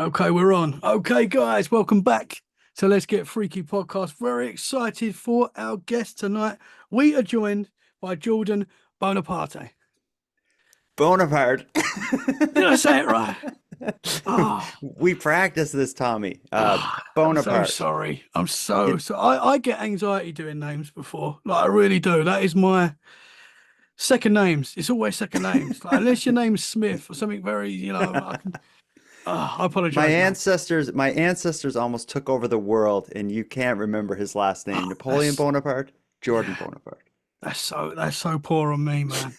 Okay, we're on. Okay, guys, welcome back to Let's Get Freaky podcast. Very excited for our guest tonight. We are joined by Jordan Bonaparte. Bonaparte. Did I say it right? Oh, We practice this, Tommy. I'm so Bonaparte. sorry. I'm so It, sorry. I get anxiety doing names before. Like, I really do. That is my second names. It's always second names. Like, unless your name's Smith or something very, I can. I my apologize, man. ancestors, my ancestors almost took over the world, and you can't remember his last name. Napoleon That's, Bonaparte, Jordan yeah. Bonaparte. That's so poor on me, man.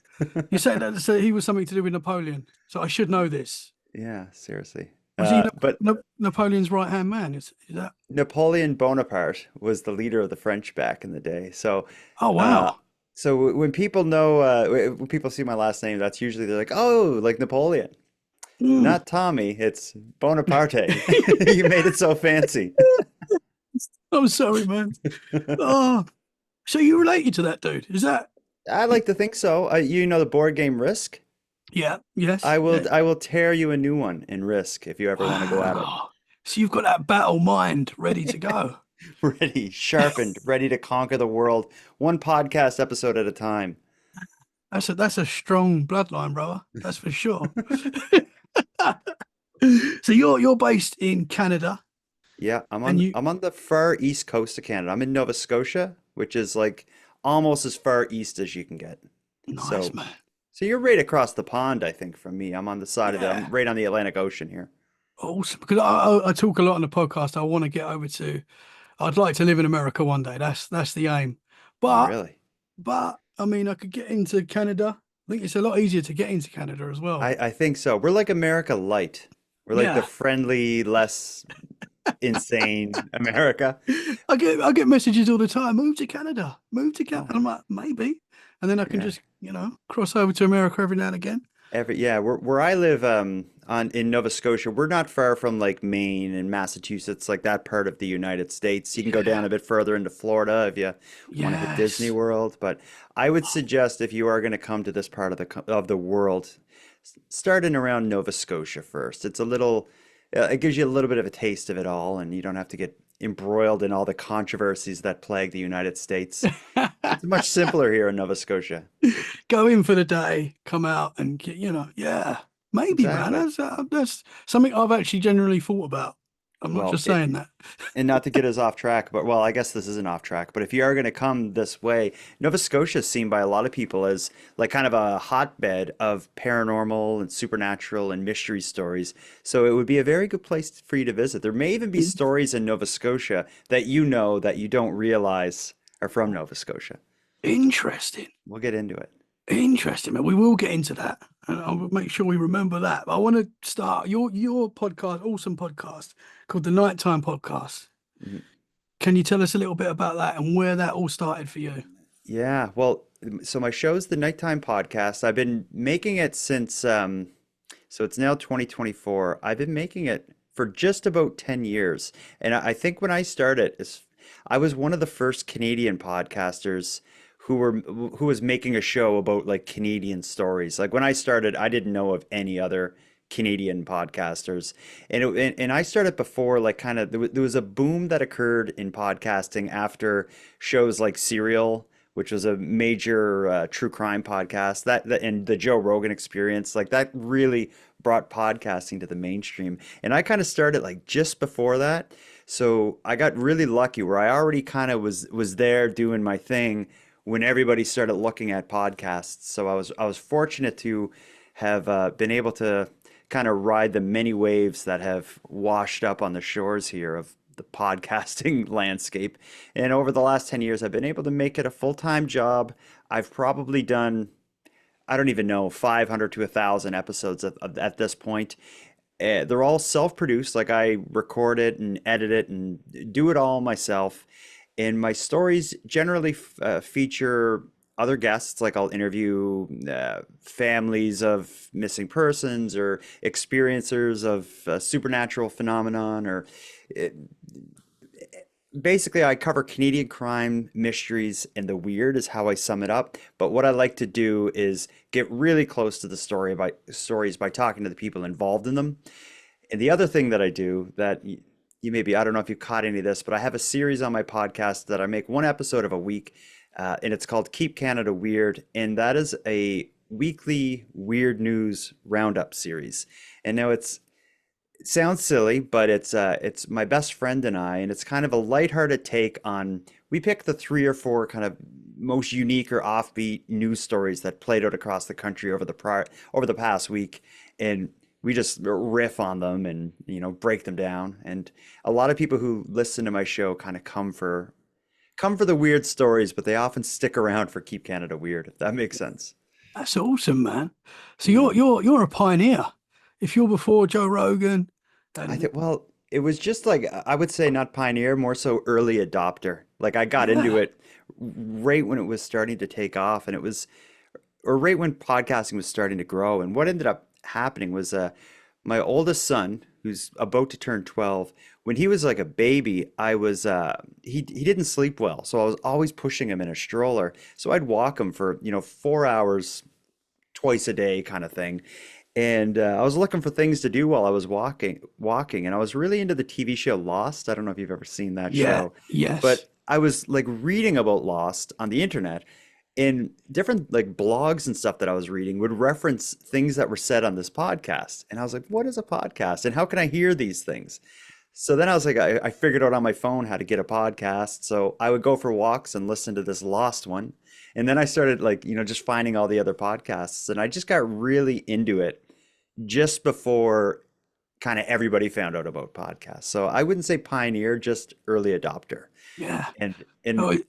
You said that so he was something to do with Napoleon, so I should know this. Yeah, seriously. Was he But Napoleon's right hand man? Is that? Napoleon Bonaparte was the leader of the French back in the day. Oh Uh, wow. when people know, when people see my last name, that's usually they're like, "Oh, like Napoleon." Mm. Not Tommy, it's Bonaparte. You made it so fancy. I'm sorry, man. Oh, so you related to that dude? Is that? I like to think so. You know the board game Risk? Yeah. Yes. Yeah. I will tear you a new one in Risk if you ever want to go at it. Wow. So you've got that battle mind ready to go. Ready, sharpened, ready to conquer the world, one podcast episode at a time. That's a strong bloodline, brother. That's for sure. So you're based in Canada, Yeah, and you I'm on the far east coast of Canada. I'm in Nova Scotia, which is like almost as far east as you can get. nice So man. so you're right across the pond, I think, from me. I'm on the side of I'm Yeah. right on the Atlantic Ocean here. Awesome. Because I talk a lot on the podcast. I want to get over to. I'd like to live in America one day. That's the aim. Oh, But really? I mean, I could get into Canada. I think it's a lot easier to get into Canada as well. I think so. We're like America light. We're like the Yeah. friendly, less insane America. I get messages all the time. Move to Canada. Move to Canada. Oh, I'm like, maybe. And then I can yeah. just, cross over to America every now and again. Yeah, where I live on in Nova Scotia, we're not far from like Maine and Massachusetts, like that part of the United States. You can go down Yeah. a bit further into Florida if you want to hit Disney Yes. World, but I would suggest if you are going to come to this part of the world, start in around Nova Scotia first. It's a little it gives you a little bit of a taste of it all, and you don't have to get embroiled in all the controversies that plague the United States. It's much simpler here in Nova Scotia. Go in for the day, come out and yeah, maybe, man. Exactly. That's something I've actually generally thought about. I'm not Well, just saying that. and not to get us off track, but well, I guess this isn't off track. But if you are going to come this way, Nova Scotia is seen by a lot of people as like kind of a hotbed of paranormal and supernatural and mystery stories. So it would be a very good place for you to visit. There may even be stories in Nova Scotia that you know that you don't realize are from Nova Scotia. Interesting. We'll get into it. Interesting, man. We will get into that, and I'll make sure we remember that. But I want to start your podcast, awesome podcast called the Nighttime Podcast. Mhm. Can you tell us a little bit about that and where that all started for you? Yeah, well, so my show's the Nighttime Podcast. I've been making it since so it's now 2024. I've been making it for just about 10 years. And I think when I started, I was one of the first Canadian podcasters who was making a show about like Canadian stories. Like when I started, I didn't know of any other Canadian podcasters. And I started before like kind of there was a boom that occurred in podcasting after shows like Serial, which was a major true crime podcast that and the Joe Rogan Experience, like that really brought podcasting to the mainstream. And I kind of started like just before that. So I got really lucky where I already kind of was there doing my thing when everybody started looking at podcasts. So I was fortunate to have been able to kind of ride the many waves that have washed up on the shores here of the podcasting landscape. And over the last 10 years, I've been able to make it a full-time job. I've probably done, I don't even know, 500 to 1,000 episodes at this point. They're all self-produced, like I record it and edit it and do it all myself. And my stories generally feature other guests, like I'll interview families of missing persons or experiencers of supernatural phenomenon, or uh, basically I cover Canadian crime, mysteries, and the weird is how I sum it up. But what I like to do is get really close to the stories by talking to the people involved in them. And the other thing that I do that you maybe, I don't know if you caught any of this, but I have a series on my podcast that I make one episode of a week, and it's called Keep Canada Weird. And that is a weekly weird news roundup series. And now it sounds silly, but it's my best friend and I, and it's kind of a lighthearted take on we pick the three or four kind of most unique or offbeat news stories that played out across the country over the past week, and we just riff on them and break them down. And a lot of people who listen to my show kind of come for the weird stories, but they often stick around for Keep Canada Weird, if that makes sense. That's awesome, man. So Yeah. you're a pioneer. If you're before Joe Rogan, I and think, well, it was just like, I would say not pioneer, more so early adopter. Like I got into yeah, it right when it was starting to take off, and it was, or right when podcasting was starting to grow. And what ended up happening was my oldest son, who's about to turn 12, when he was like a baby, he didn't sleep well. So I was always pushing him in a stroller. So I'd walk him for, 4 hours twice a day kind of thing. And I was looking for things to do while I was walking, and I was really into the TV show Lost. I don't know if you've ever seen that yeah, show, yes, but I was like reading about Lost on the internet, and different like blogs and stuff that I was reading would reference things that were said on this podcast. And I was like, what is a podcast? And how can I hear these things? So then I was like, I figured out on my phone how to get a podcast. So I would go for walks and listen to this Lost one. And then I started like, just finding all the other podcasts. And I just got really into it just before kind of everybody found out about podcasts. So I wouldn't say pioneer, just early adopter. yeah. And Oh, and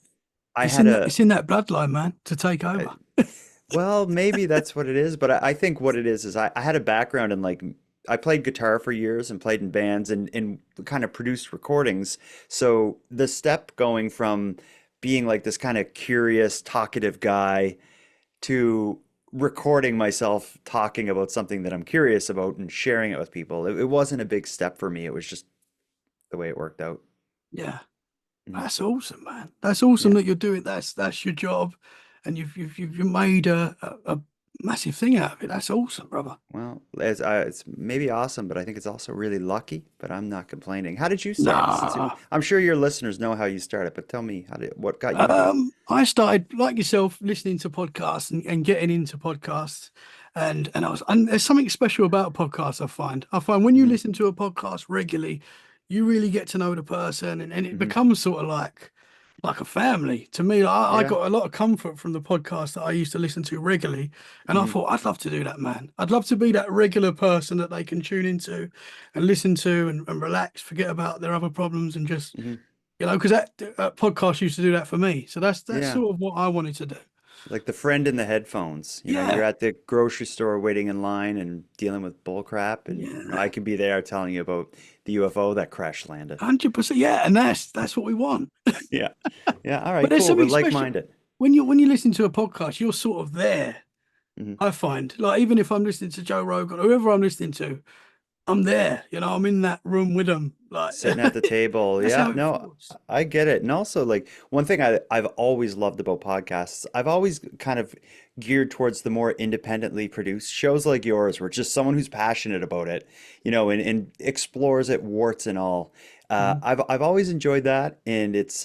I had a it's in that bloodline, man, to take uh, over. well, maybe that's what it is, but I think what it is I had a background in like I played guitar for years and played in bands and kind of produced recordings. So the step going from being like this kind of curious, talkative guy to recording myself talking about something that I'm curious about and sharing it with people, it wasn't a big step for me. It was just the way it worked out. Yeah, Mhm. that's awesome, man. That's awesome Yeah. that you're doing. That's your job, and you've made a massive thing out of it. That's awesome, brother. Well, it's maybe awesome, but I think it's also really lucky, but I'm not complaining. How did you start? Nah. I'm sure your listeners know how you started, but tell me what got you into it? I started like yourself listening to podcasts and getting into podcasts, and there's something special about podcasts. I find when you Hmm. listen to a podcast regularly, you really get to know the person, and it Hmm. becomes sort of like a family to me. I Yeah. got a lot of comfort from the podcast that I used to listen to regularly, and I Hmm. thought I'd love to do that, man. I'd love to be that regular person that they can tune into and listen to and relax, forget about their other problems, and just Hmm. because that podcast used to do that for me. So that's Yeah. sort of what I wanted to do. Like the friend in the headphones. You're Yeah, at the grocery store waiting in line and dealing with bull crap, and yeah, I could be there telling you about the UFO that crash landed. 100%. Yeah, and that's what we want. Yeah. Yeah. All But right, there's cool. We're something special like-minded. when you listen to a podcast. You're sort of there. Hmm. I find like even if I'm listening to Joe Rogan or whoever I'm listening to, I'm there. I'm in that room with them. Like Sitting at the table. that's Yeah, how it no, feels. I get it. And also, like, one thing I've always loved about podcasts, I've always kind of geared towards the more independently produced shows like yours, where it's just someone who's passionate about it, and explores it warts and all. Mhm. I've always enjoyed that, and it's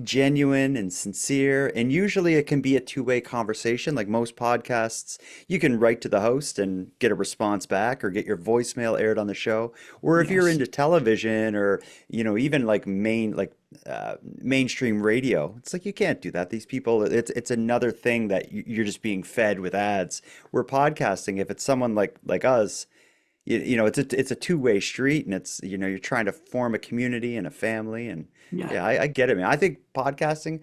genuine and sincere, and usually it can be a two-way conversation. Like most podcasts, you can write to the host and get a response back, or get your voicemail aired on the show. Or if you're Yes. into television, or even like mainstream radio, it's like you can't do that. These people, it's another thing that you're just being fed with ads. We're podcasting. If it's someone like us, it's a two-way street, and it's you're trying to form a community and a family. And Yeah. yeah, I get it, man. I think podcasting,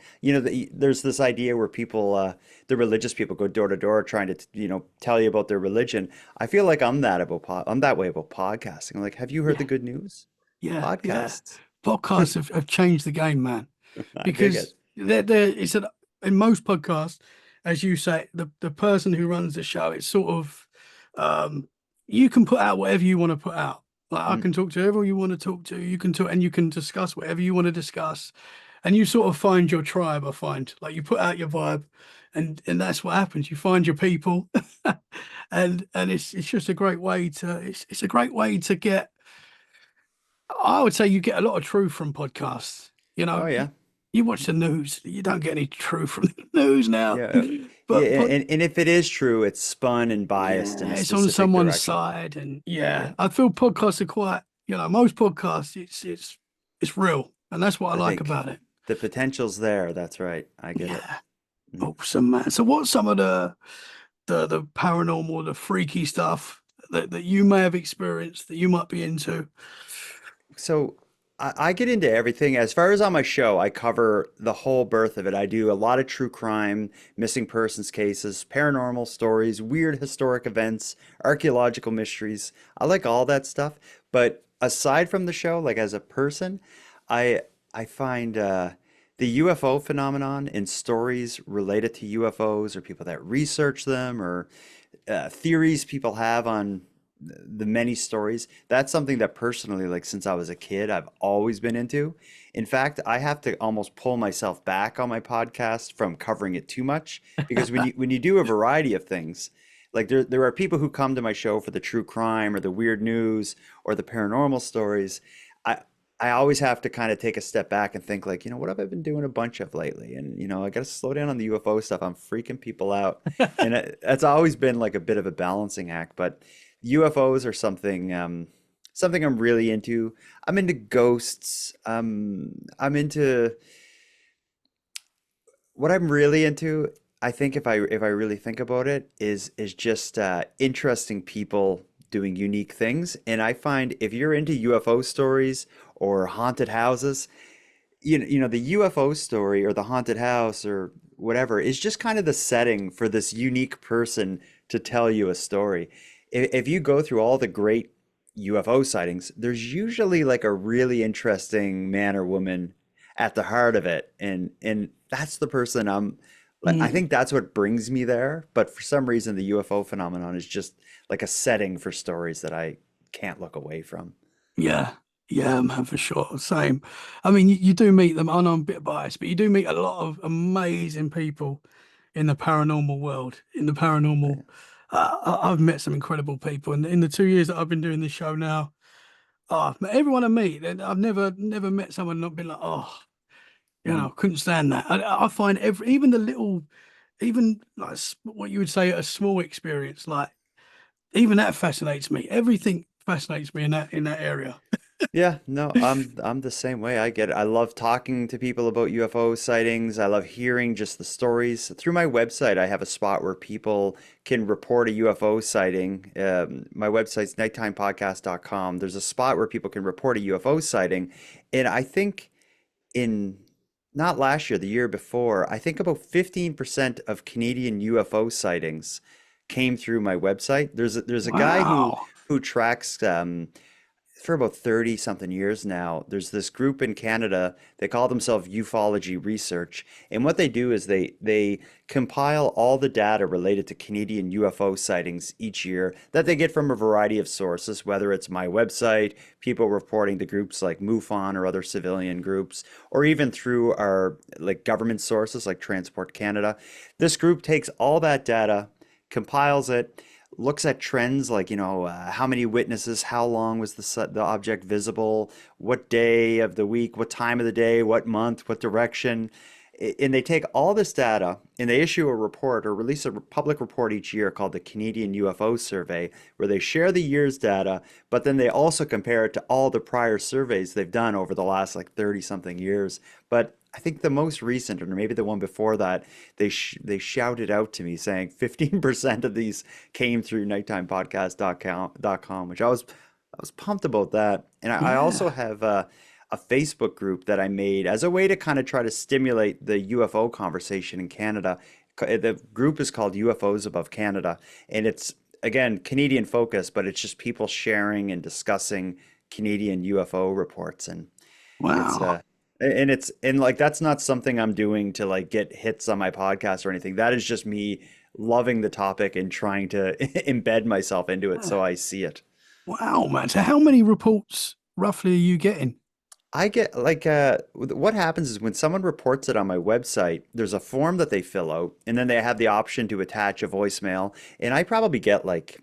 there's this idea where people, the religious people, go door to door trying to tell you about their religion. I feel like I'm that way about podcasting. I'm like, have you heard the Yeah. good news? Yeah. Podcasts. Podcasts have changed the game, man. I dig it. Because it's in most podcasts, as you say, the person who runs the show, it's sort of um, you can put out whatever you want to put out. Like I Mm, can talk to whoever you want to talk to. You can talk and you can discuss whatever you want to discuss. and you sort of find your tribe. I find like you put out your vibe, and that's what happens. You find your people, and it's just a great way to it's a great way to get. I would say you get a lot of truth from podcasts. You Oh know, yeah. you watch the news, you don't get any truth from the news now. Yeah. Yeah, But and if it is true, it's spun and biased in yeah, a it's on specific someone's direction. side, and Yeah. yeah, I feel podcasts are quite, most podcasts, it's real, and that's what I I like think about it. the potential's there. That's right. I get it. Yeah, Mm. awesome, man. So, what's some of the paranormal, the freaky stuff that you may have experienced that you might be into? So I get into everything. As far as on my show, I cover the whole birth of it. I do a lot of true crime, missing persons cases, paranormal stories, weird historic events, archaeological mysteries. I like all that stuff. But aside from the show, like as a person, I I find the UFO phenomenon and stories related to UFOs or people that research them or theories people have on the many stories. That's something that personally, like since I was a kid, I've always been into. In fact, I have to almost pull myself back on my podcast from covering it too much because when you do a variety of things, like there are people who come to my show for the true crime or the weird news or the paranormal stories. I I always have to kind of take a step back and think like, what have I been doing a bunch of lately? And I got to slow down on the UFO stuff. I'm freaking people out. And that's always been like a bit of a balancing act, but UFOs are something I'm really into. I'm into ghosts. I'm into what I'm really into. I think if I really think about it, is just interesting people doing unique things. And I find if you're into UFO stories or haunted houses, the UFO story or the haunted house or whatever is just kind of the setting for this unique person to tell you a story. If you go through all the great UFO sightings, there's usually like a really interesting man or woman at the heart of it, and that's the person I Mm, think that's what brings me there. But for some reason, the UFO phenomenon is just like a setting for stories that I can't look away from. yeah, yeah, man, for sure. Same. I mean, you do meet them. I know I'm a bit biased, but you do meet a lot of amazing people in the paranormal world. In the paranormal, I've met some incredible people, and in the 2 years that I've been doing this show now, I've met everyone I meet, and I've never met someone and not been like, oh, Mhm. couldn't stand that. I find even the little, even like what you would say a small experience, like even that fascinates me. Everything fascinates me in that area. Yeah, no, I'm the same way. I get it. I love talking to people about UFO sightings. I love hearing just the stories. Through my website, I have a spot where people can report a UFO sighting. My website's nighttimepodcast.com. There's a spot where people can report a UFO sighting. And I think in not last year, the year before, I think about 15% of Canadian UFO sightings came through my website. There's a guy Wow. who tracks for about 30 something years now. There's this group in Canada, they call themselves ufology research, and what they do is they compile all the data related to Canadian UFO sightings each year that they get from a variety of sources, whether it's my website, people reporting to groups like MUFON or other civilian groups, or even through our like government sources like Transport Canada. This group takes all that data, compiles it, looks at trends like how many witnesses, how long was the object visible, what day of the week, what time of the day, what month, what direction. And they take all this data and they issue a report or release a public report each year called the Canadian UFO Survey, where they share the year's data, but then they also compare it to all the prior surveys they've done over the last like 30 something years. But I think the most recent, or maybe the one before that, they shouted out to me saying 15% of these came through nighttimepodcast.com, which I was pumped about that. And I also Yeah. have a Facebook group that I made as a way to kind of try to stimulate the UFO conversation in Canada. The group is called UFOs Above Canada, and it's again Canadian focused, but it's just people sharing and discussing Canadian UFO reports, and it's Wow. and like that's not something I'm doing to like get hits on my podcast or anything. That is just me loving the topic and trying to embed myself into it Yeah. so I see it. Wow, man. So how many reports roughly are you getting? I get like what happens is when someone reports it on my website, there's a form that they fill out, and then they have the option to attach a voicemail. And I probably get like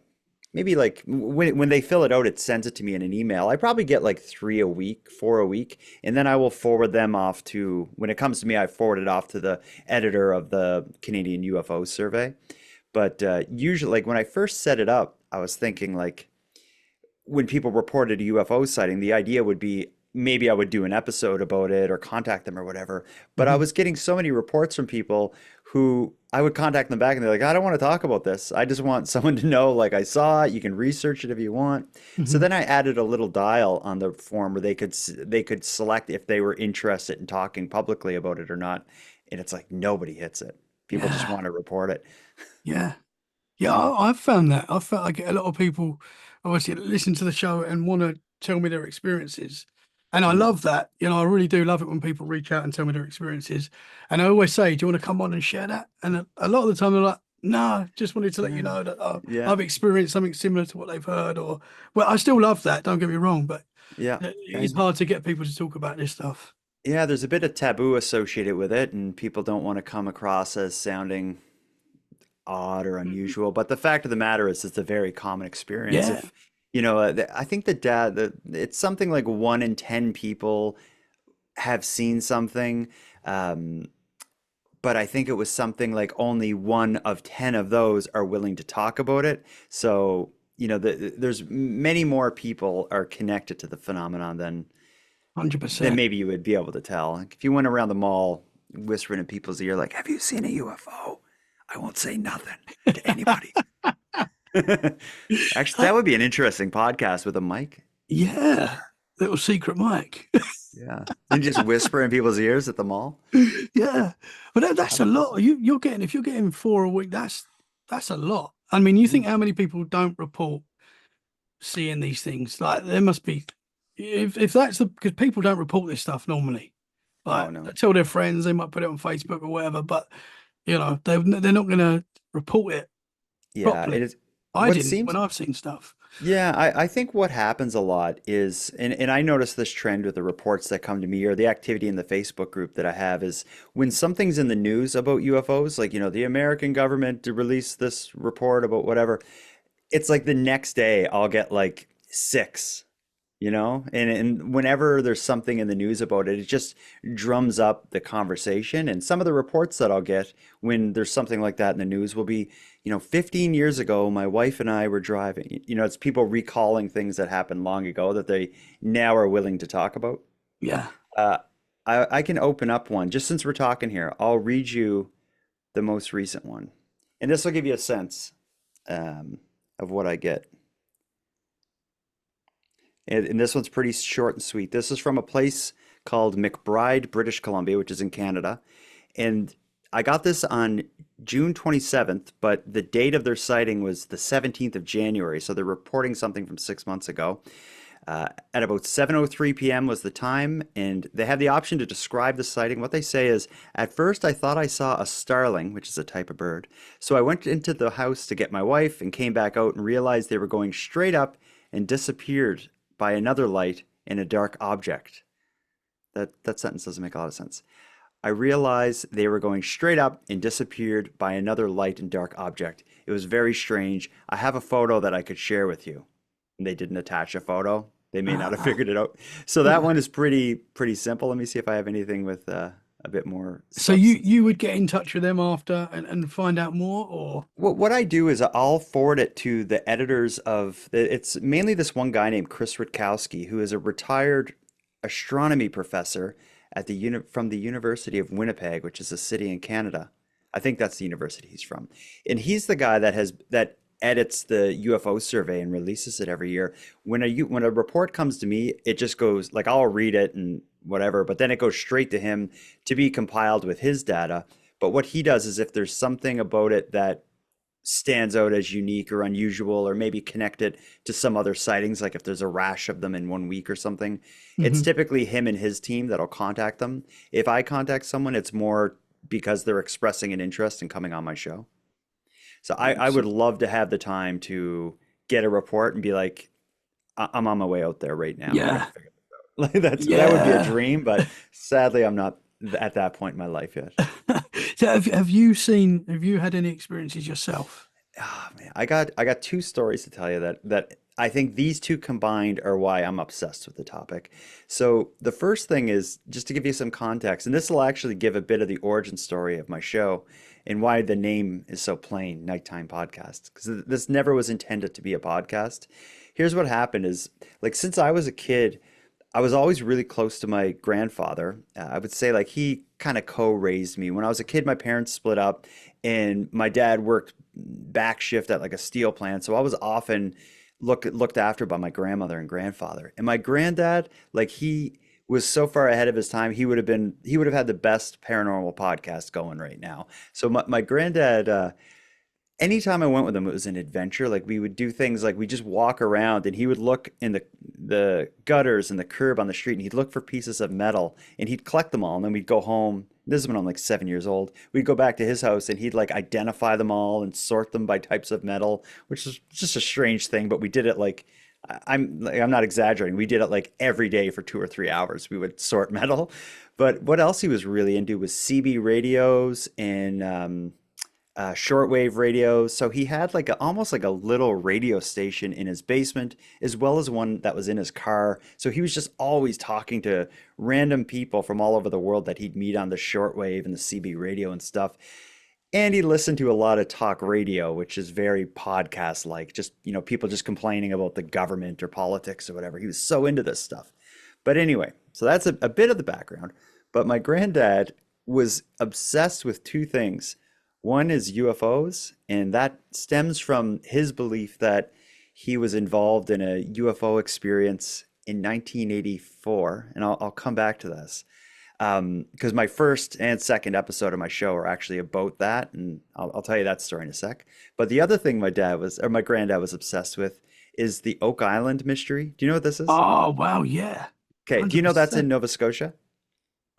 maybe like when they fill it out, it sends it to me in an email. I probably get like three a week, four a week, and then I will forward them off to when it comes to me, I forward it off to the editor of the Canadian UFO survey. But usually, like when I first set it up, I was thinking like when people reported a UFO sighting, the idea would be maybe I would do an episode about it or contact them or whatever. But I Hmm. was getting so many reports from people who I would contact them back and they're like, I don't want to talk about this. I just want someone to know, like, I saw it. You can research it if you want. So Hmm. then I added a little dial on the form where they could select if they were interested in talking publicly about it or not. And it's like nobody hits it. People just Yeah, want to report it. yeah. Yeah, I've found that. I've found I get a lot of people obviously that listen to the show and want to tell me their experiences. And I Mm. love that. I really do love it when people reach out and tell me their experiences. And I always say, do you want to come on and share that? And a lot of the time they're like, no, just wanted to let you No. know that Yeah. I've experienced something similar to what they've heard. Or, well, I still love that. Don't get me wrong, but Yeah. it's hard to get people to talk about this stuff. Yeah, there's a bit of taboo associated with it, and people don't want to come across as sounding odd or unusual. But the fact of the matter is, it's a very common experience. Yeah, If I think it's something like 1 in 10 people have seen something, um, but I think it was something like only 1 of 10 of those are willing to talk about it. So, there's many more people are connected to the phenomenon than 100%. maybe you would be able to tell. Like if you went around the mall whispering in people's ear, like, "Have you seen a UFO?" I won't say nothing to anybody. Actually, that would be an interesting podcast with a mic. Yeah, little secret mic. Yeah. And just whisper in people's ears at the mall. Yeah, but that's That'd a be lot. awesome. You're getting if you're getting four a week, that's a lot. I mean, you Yeah. think how many people don't report seeing these things? Like there must be, if that's the because people don't report this stuff normally. Oh Like they no. tell their friends, they might put it on Facebook or whatever, but they're not going to report it Yeah, properly. it is. I What didn't when seems I've seen stuff. Yeah, I think what happens a lot is, and I notice this trend with the reports that come to me or the activity in the Facebook group that I have is when something's in the news about UFOs, like, the American government released this report about whatever, it's like the next day I'll get like six, and whenever there's something in the news about it, it just drums up the conversation. And some of the reports that I'll get when there's something like that in the news will be, 15 years ago, my wife and I were driving. It's people recalling things that happened long ago that they now are willing to talk about. Yeah. Uh, I can open up one just since we're talking here. I'll read you the most recent one, and this will give you a sense um, of what I get. And this one's pretty short and sweet. This is from a place called McBride, British Columbia, which is in Canada. And I got this on June 27th, but the date of their sighting was the 17th of January. So they're reporting something from 6 months ago. At about 7:03 p.m. was the time, and they have the option to describe the sighting. What they say is, at first I thought I saw a starling, which is a type of bird. So I went into the house to get my wife and came back out and realized they were going straight up and disappeared by another light and a dark object. That sentence doesn't make a lot of sense. I realized they were going straight up and disappeared by another light and dark object. It was very strange. I have a photo that I could share with you. And they didn't attach a photo. They may not have Uh, figured it out. So that one is pretty simple. Let me see if I have anything with a bit more so you substance. you would get in touch with them after and find out more, or What I do is I'll forward it to the editors it's mainly this one guy named Chris Rutkowski, who is a retired astronomy professor from the University of Winnipeg, which is a city in Canada. I think that's the university he's from. And he's the guy that edits the UFO survey and releases it every year. When a report comes to me, it just goes like I'll read it and whatever, but then it goes straight to him to be compiled with his data. But what he does is if there's something about it that stands out as unique or unusual or maybe connected to some other sightings, like if there's a rash of them in 1 week or something, it's Mhm. typically him and his team that'll contact them. If I contact someone, it's more because they're expressing an interest in coming on my show. So I would So- love to have the time to get a report and be like, I'm on my way out there right now. I got yeah. to figure it." Like that would be a Yeah. dream, but sadly, I'm not at that point in my life yet. So have you had any experiences yourself? Oh man, I got two stories to tell you that I think these two combined are why I'm obsessed with the topic. So the first thing is just to give you some context, and this will actually give a bit of the origin story of my show and why the name is so plain, Nighttime Podcast, because this never was intended to be a podcast. Here's what happened is like since I was a kid, I was always really close to my grandfather. I would say like he kind of co-raised me. When I was a kid, my parents split up and my dad worked back shift at like a steel plant. So I was often looked after by my grandmother and grandfather. And my granddad, like he was so far ahead of his time, he would have had the best paranormal podcast going right now. So my granddad anytime I went with him, it was an adventure. Like we would do things like we just walk around and he would look in the gutters and the curb on the street and he'd look for pieces of metal and he'd collect them all. And then we'd go home. This is when I'm like 7 years old. We'd go back to his house and he'd like identify them all and sort them by types of metal, which is just a strange thing, but we did it like I'm not exaggerating. We did it like every day for 2 or 3 hours. We would sort metal. But what else he was really into was CB radios and shortwave radios. So he had like almost like a little radio station in his basement, as well as one that was in his car. So he was just always talking to random people from all over the world that he'd meet on the shortwave and the CB radio and stuff. And he listened to a lot of talk radio, which is very podcast like, just, people just complaining about the government or politics or whatever. He was so into this stuff. But anyway, so that's a bit of the background. But my granddad was obsessed with two things. One is UFOs, and that stems from his belief that he was involved in a UFO experience in 1984. And I'll come back to this because my first and second episode of my show are actually about that, and I'll tell you that story in a sec. But the other thing my granddad was obsessed with is the Oak Island mystery. Do you know what this is? Oh, wow, yeah. Okay, do you know that's in 100%. Nova Scotia?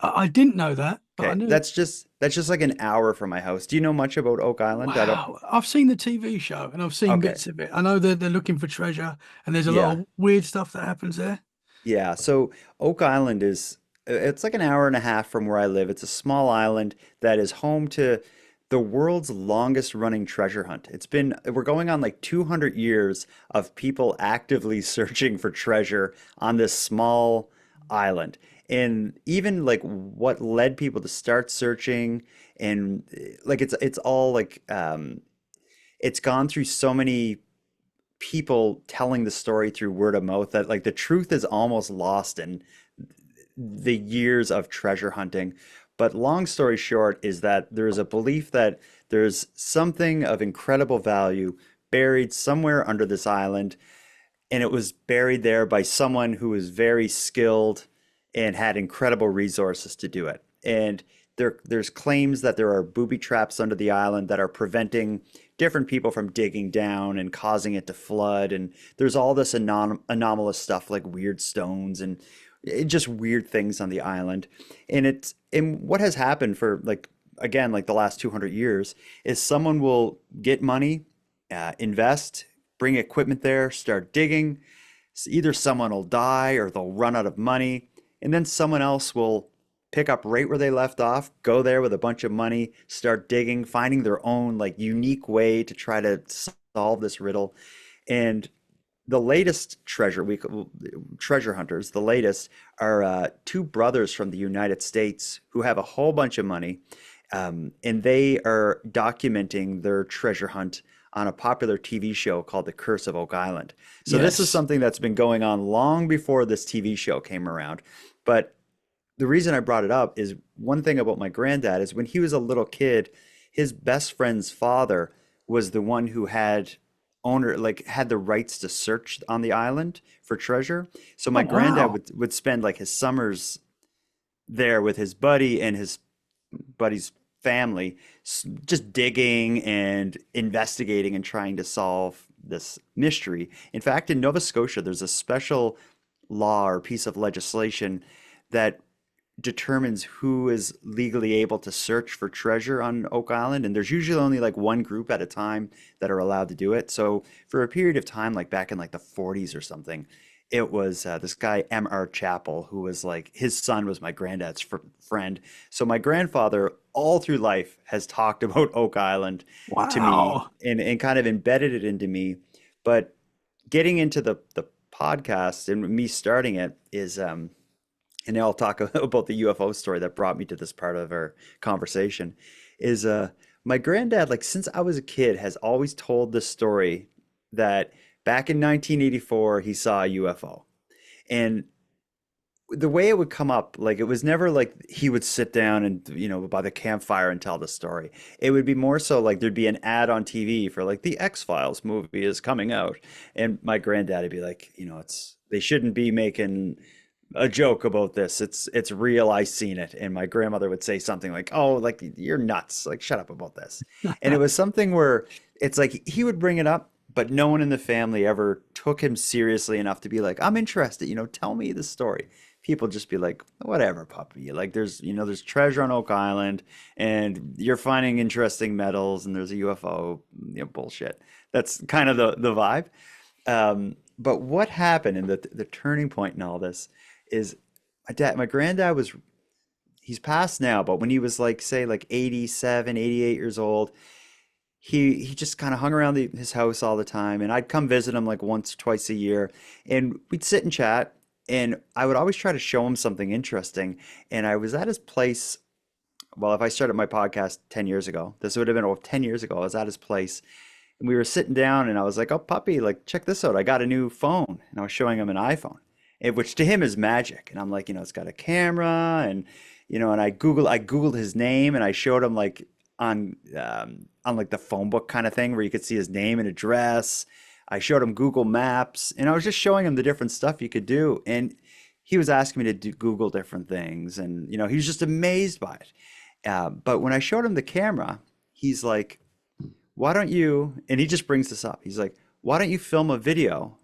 I didn't know that, but I Okay, knew. that's just like an hour from my house. Do you know much about Oak Island? I don't. Wow. I've seen the TV show and I've seen Okay, bits of it. I know that they're looking for treasure and there's a lot yeah. of weird stuff that happens there. Yeah, so Oak Island is it's like an hour and a half from where I live. It's a small island that is home to the world's longest running treasure hunt. We're going on like 200 years of people actively searching for treasure on this small island. And even like what led people to start searching and like it's all like it's gone through so many people telling the story through word of mouth that like the truth is almost lost in the years of treasure hunting. But long story short is that there's a belief that there's something of incredible value buried somewhere under this island, and it was buried there by someone who was very skilled and had incredible resources to do it. And there's claims that there are booby traps under the island that are preventing different people from digging down and causing it to flood. And there's all this anomalous stuff like weird stones and just weird things on the island. And what has happened for like again like the last 200 years is someone will get money, invest, bring equipment there, start digging. Either someone will die or they'll run out of money, and then someone else will pick up right where they left off, go there with a bunch of money, start digging, finding their own like unique way to try to solve this riddle. And the latest treasure hunters, the latest are two brothers from the United States who have a whole bunch of money, and they are documenting their treasure hunt on a popular TV show called The Curse of Oak Island. So this is Yes. something that's been going on long before this TV show came around. But the reason I brought it up is one thing about my granddad is when he was a little kid, his best friend's father was the one who had the rights to search on the island for treasure. So Oh, my granddad wow. would spend like his summers there with his buddy and his buddy's family, just digging and investigating and trying to solve this mystery. In fact, in Nova Scotia, there's a special law or piece of legislation that determines who is legally able to search for treasure on Oak Island. And there's usually only like one group at a time that are allowed to do it. So for a period of time, like back in like the 40s or something, It was this guy M.R. Chappell, who was like his son was my granddad's friend. So my grandfather, all through life, has talked about Oak Island to me Wow. and kind of embedded it into me. But getting into the podcast and me starting it is and I'll talk about the UFO story that brought me to this part of our conversation, is my granddad, like since I was a kid, has always told the story that back in 1984 he saw a UFO. And the way it would come up, like it was never like he would sit down and, by the campfire and tell the story. It would be more so like there'd be an ad on TV for like the X-Files movie is coming out. And my granddad would be like, they shouldn't be making a joke about this. It's real. I seen it. And my grandmother would say something like, "Oh, like you're nuts. Like shut up about this." And it was something where it's like he would bring it up, but no one in the family ever took him seriously enough to be like, "I'm interested, tell me the story." People just be like, "Whatever, puppy. Like there's treasure on Oak Island and you're finding interesting metals and there's a UFO, bullshit." That's kind of the vibe. But what happened and the turning point in all this is my granddad he's passed now, but when he was like, say like 87, 88 years old, he just kind of hung around his house all the time. And I'd come visit him like once, twice a year, and we'd sit and chat. And I would always try to show him something interesting. And I was at his place. Well, if I started my podcast 10 years ago, this would have been over 10 years ago. I was at his place and we were sitting down and I was like, "Oh, puppy, like check this out. I got a new phone." And I was showing him an iPhone, which to him is magic. And I'm like, it's got a camera and and I Googled his name and I showed him like on like the phone book kind of thing where you could see his name and address. I showed him Google Maps and I was just showing him the different stuff you could do. And he was asking me to Google different things and he was just amazed by it. But when I showed him the camera, he's like, "Why don't you," and he just brings this up. He's like, "Why don't you film a video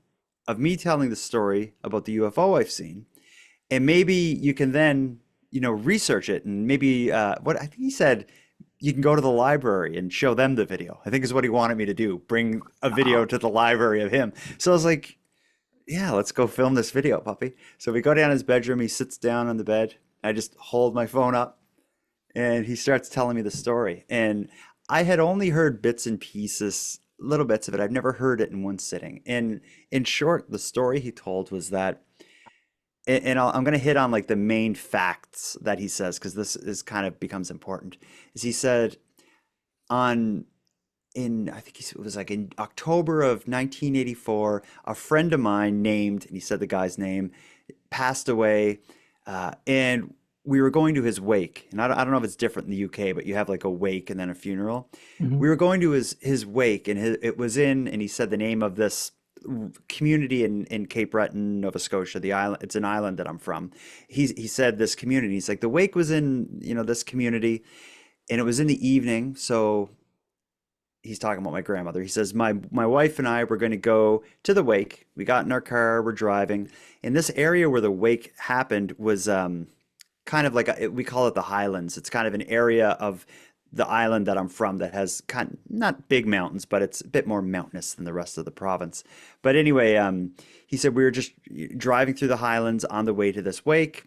of me telling the story about the UFO I've seen? And maybe you can then, research it. And maybe what I think he said, you can go to the library and show them the video." I think is what he wanted me to do, bring a video Wow. to the library of him. So I was like, "Yeah, let's go film this video, puppy." So we go down his bedroom. He sits down on the bed. I just hold my phone up and he starts telling me the story. And I had only heard bits and pieces, little bits of it. I've never heard it in one sitting. And in short, the story he told was that, and I'm going to hit on like the main facts that he says, because this is kind of becomes important. Is he said on in I think it was like in October of 1984, a friend of mine named, and he said the guy's name, passed away, and we were going to his wake. And I don't know if it's different in the UK, but you have like a wake and then a funeral. Mhm. We were going to his wake, and it was and he said the name of this community in Cape Breton, Nova Scotia, the island. It's an island that I'm from. He said this community. He's like the wake was in this community, and it was in the evening, so he's talking about my grandmother. He says, my wife and I were going to go to the wake. We got in our car, we're driving. And this area where the wake happened was kind of like we call it the Highlands. It's kind of an area of the island that I'm from that has not big mountains, but it's a bit more mountainous than the rest of the province. But anyway, he said we were just driving through the Highlands on the way to this wake.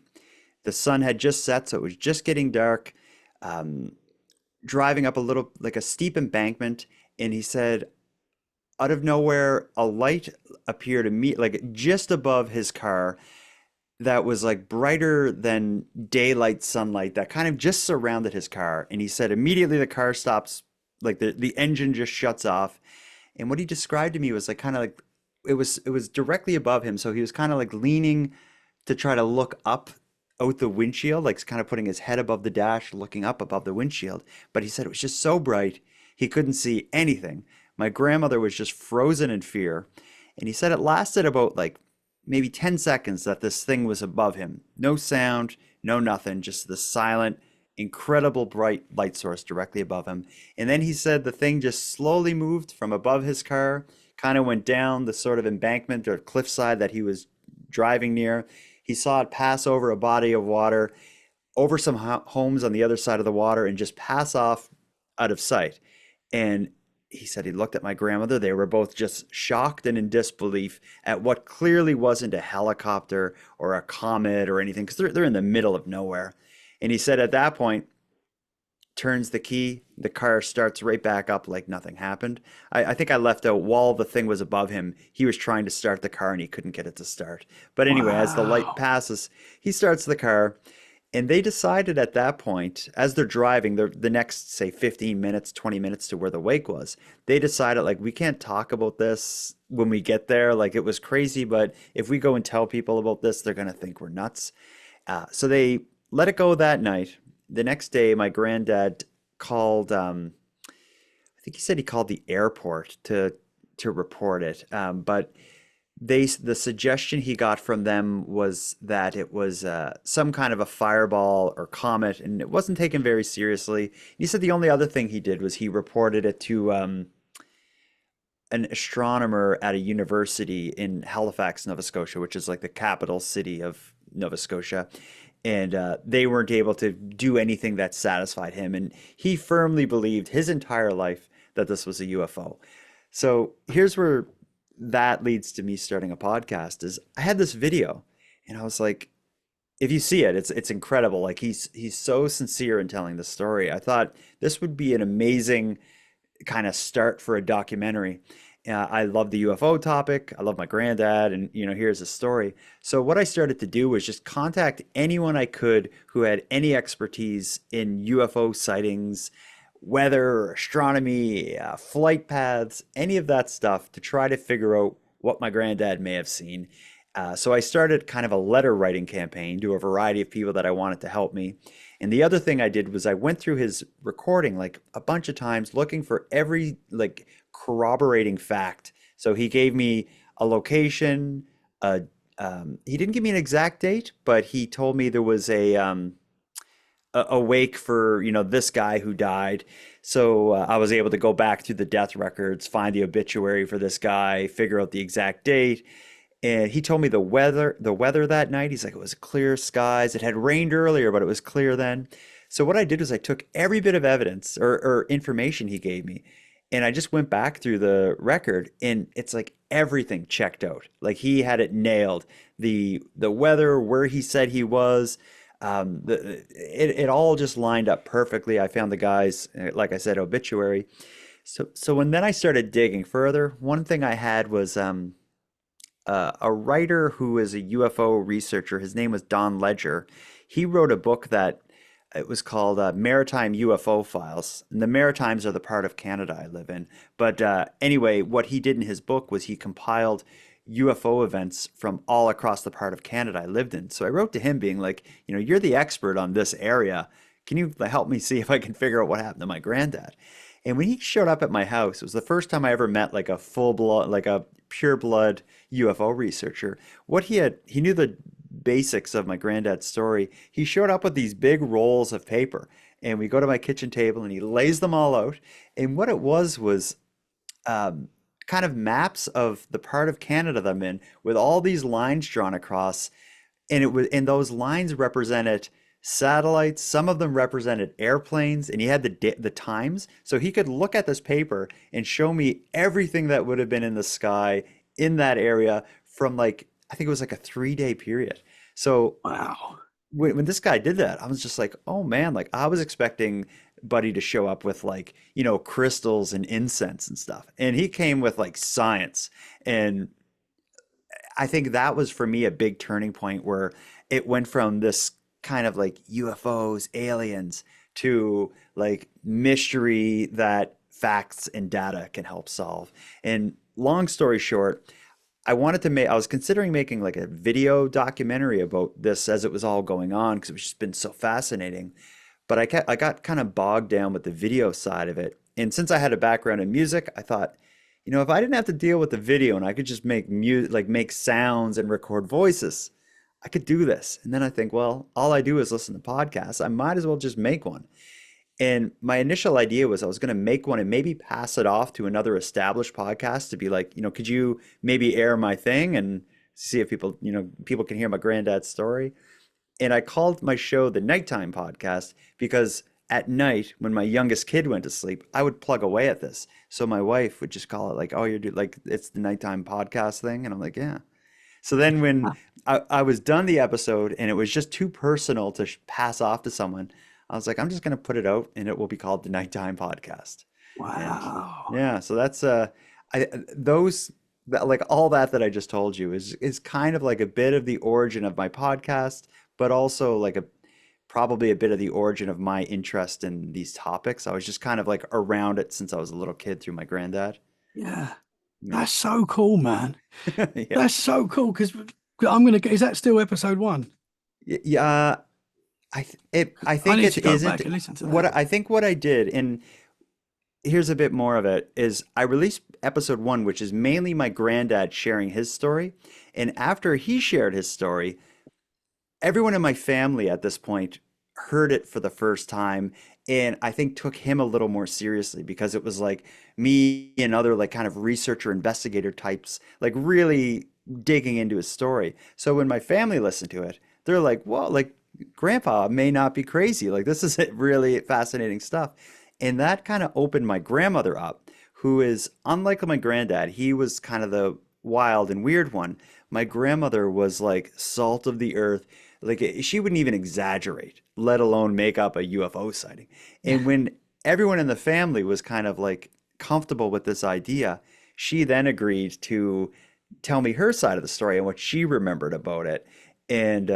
The sun had just set, so it was just getting dark. Um, Driving up a little like a steep embankment, and he said out of nowhere a light appeared like just above his car that was like brighter than daylight sunlight that kind of just surrounded his car. And he said immediately the car stops, like the engine just shuts off. And what he described to me was like kind of like it was directly above him, so he was kind of like leaning to try to look up out the windshield, like kind of putting his head above the dash, looking up above the windshield. But he said it was just so bright, he couldn't see anything. My grandmother was just frozen in fear. And he said it lasted about like maybe 10 seconds that this thing was above him. No sound, no nothing, just the silent, incredible bright light source directly above him. And then he said the thing just slowly moved from above his car, kind of went down the sort of embankment or cliffside that he was driving near. He saw it pass over a body of water, over some homes on the other side of the water, and just pass off out of sight. And he said he looked at my grandmother. They were both just shocked and in disbelief at what clearly wasn't a helicopter or a comet or anything, because they're in the middle of nowhere. And he said at that point, turns the key, the car starts right back up like nothing happened. I think I left out while the thing was above him. He was trying to start the car and he couldn't get it to start. But anyway, as the light Wow. passes, he starts the car. And they decided at that point, as they're driving the next, say, 15 minutes, 20 minutes to where the wake was, they decided, like, we can't talk about this when we get there. Like, it was crazy, but if we go and tell people about this, they're going to think we're nuts. So they let it go that night. The next day, my granddad called, I think he said he called the airport to report it. But the suggestion he got from them was that it was some kind of a fireball or comet, and it wasn't taken very seriously. He said the only other thing he did was he reported it to an astronomer at a university in Halifax, Nova Scotia, which is like the capital city of Nova Scotia. And they weren't able to do anything that satisfied him. And he firmly believed his entire life that this was a UFO. So here's where that leads to me starting a podcast is I had this video and I was like, if you see it, it's incredible. Like he's so sincere in telling the story. I thought this would be an amazing kind of start for a documentary. I love the UFO topic. I love my granddad, and here's a story. So what I started to do was just contact anyone I could who had any expertise in UFO sightings, weather, astronomy, flight paths, any of that stuff to try to figure out what my granddad may have seen. So I started kind of a letter writing campaign to a variety of people that I wanted to help me. And the other thing I did was I went through his recording like a bunch of times looking for every like corroborating fact. So he gave me a location, he didn't give me an exact date, but he told me there was a wake for this guy who died. So I was able to go back through the death records, find the obituary for this guy, figure out the exact date. And he told me the weather that night. He's like, it was clear skies. It had rained earlier, but it was clear then. So what I did was I took every bit of evidence or information he gave me, and I just went back through the record, and it's like everything checked out. Like he had it nailed. The weather, where he said he was, it all just lined up perfectly. I found the guy's, like I said, obituary. So when then I started digging further, one thing I had was a writer who is a UFO researcher. His name was Don Ledger. He wrote a book that it was called Maritime UFO Files. And the Maritimes are the part of Canada I live in. But anyway, what he did in his book was he compiled UFO events from all across the part of Canada I lived in. So I wrote to him being like, you're the expert on this area. Can you help me see if I can figure out what happened to my granddad? And when he showed up at my house, it was the first time I ever met like a full blood, like a pure blood UFO researcher. He knew the basics of my granddad's story. He showed up with these big rolls of paper, and we go to my kitchen table, and he lays them all out. And what it was kind of maps of the part of Canada that I'm in, with all these lines drawn across, and those lines represented satellites. Some of them represented airplanes, and he had the times, so he could look at this paper and show me everything that would have been in the sky in that area from like I think it was like a 3-day period. So Wow. when this guy did that, I was just like, oh man, like I was expecting Buddy to show up with like, crystals and incense and stuff. And he came with like science. And I think that was for me a big turning point where it went from this kind of like UFOs, aliens to like mystery that facts and data can help solve. And long story short, I was considering making like a video documentary about this as it was all going on because it's just been so fascinating. But I got kind of bogged down with the video side of it. And since I had a background in music, I thought, if I didn't have to deal with the video and I could just make music, like make sounds and record voices, I could do this. And then I think, well, all I do is listen to podcasts. I might as well just make one. And my initial idea was I was going to make one and maybe pass it off to another established podcast to be like, could you maybe air my thing and see if people can hear my granddad's story. And I called my show the Nighttime Podcast because at night when my youngest kid went to sleep, I would plug away at this. So my wife would just call it like, "Oh, you're like it's the nighttime podcast thing," and I'm like, "Yeah." So then when I was done the episode and it was just too personal to pass off to someone, I was like, I'm just gonna put it out and it will be called the nighttime podcast. And Wow. yeah, so that's I those like all that I just told you is kind of like a bit of the origin of my podcast, but also like a probably a bit of the origin of my interest in these topics. I was just kind of like around it since I was a little kid through my granddad. Yeah. Yeah. That's so cool, man. Yeah. That's so cool because I'm gonna get, is that still episode one? Yeah. I I think need it to go isn't back and listen to what that. I think what I did, and here's a bit more of it, is I released episode one, which is mainly my granddad sharing his story. And after he shared his story, everyone in my family at this point heard it for the first time and I think took him a little more seriously because it was like me and other like kind of researcher investigator types like really digging into his story. So when my family listened to it, they're like, "Well, like grandpa may not be crazy. Like this is really fascinating stuff." And that kind of opened my grandmother up, who is unlike my granddad. He was kind of the wild and weird one. My grandmother was like salt of the earth, like she wouldn't even exaggerate, let alone make up a UFO sighting. Yeah. And when everyone in the family was kind of like comfortable with this idea, she then agreed to tell me her side of the story and what she remembered about it. And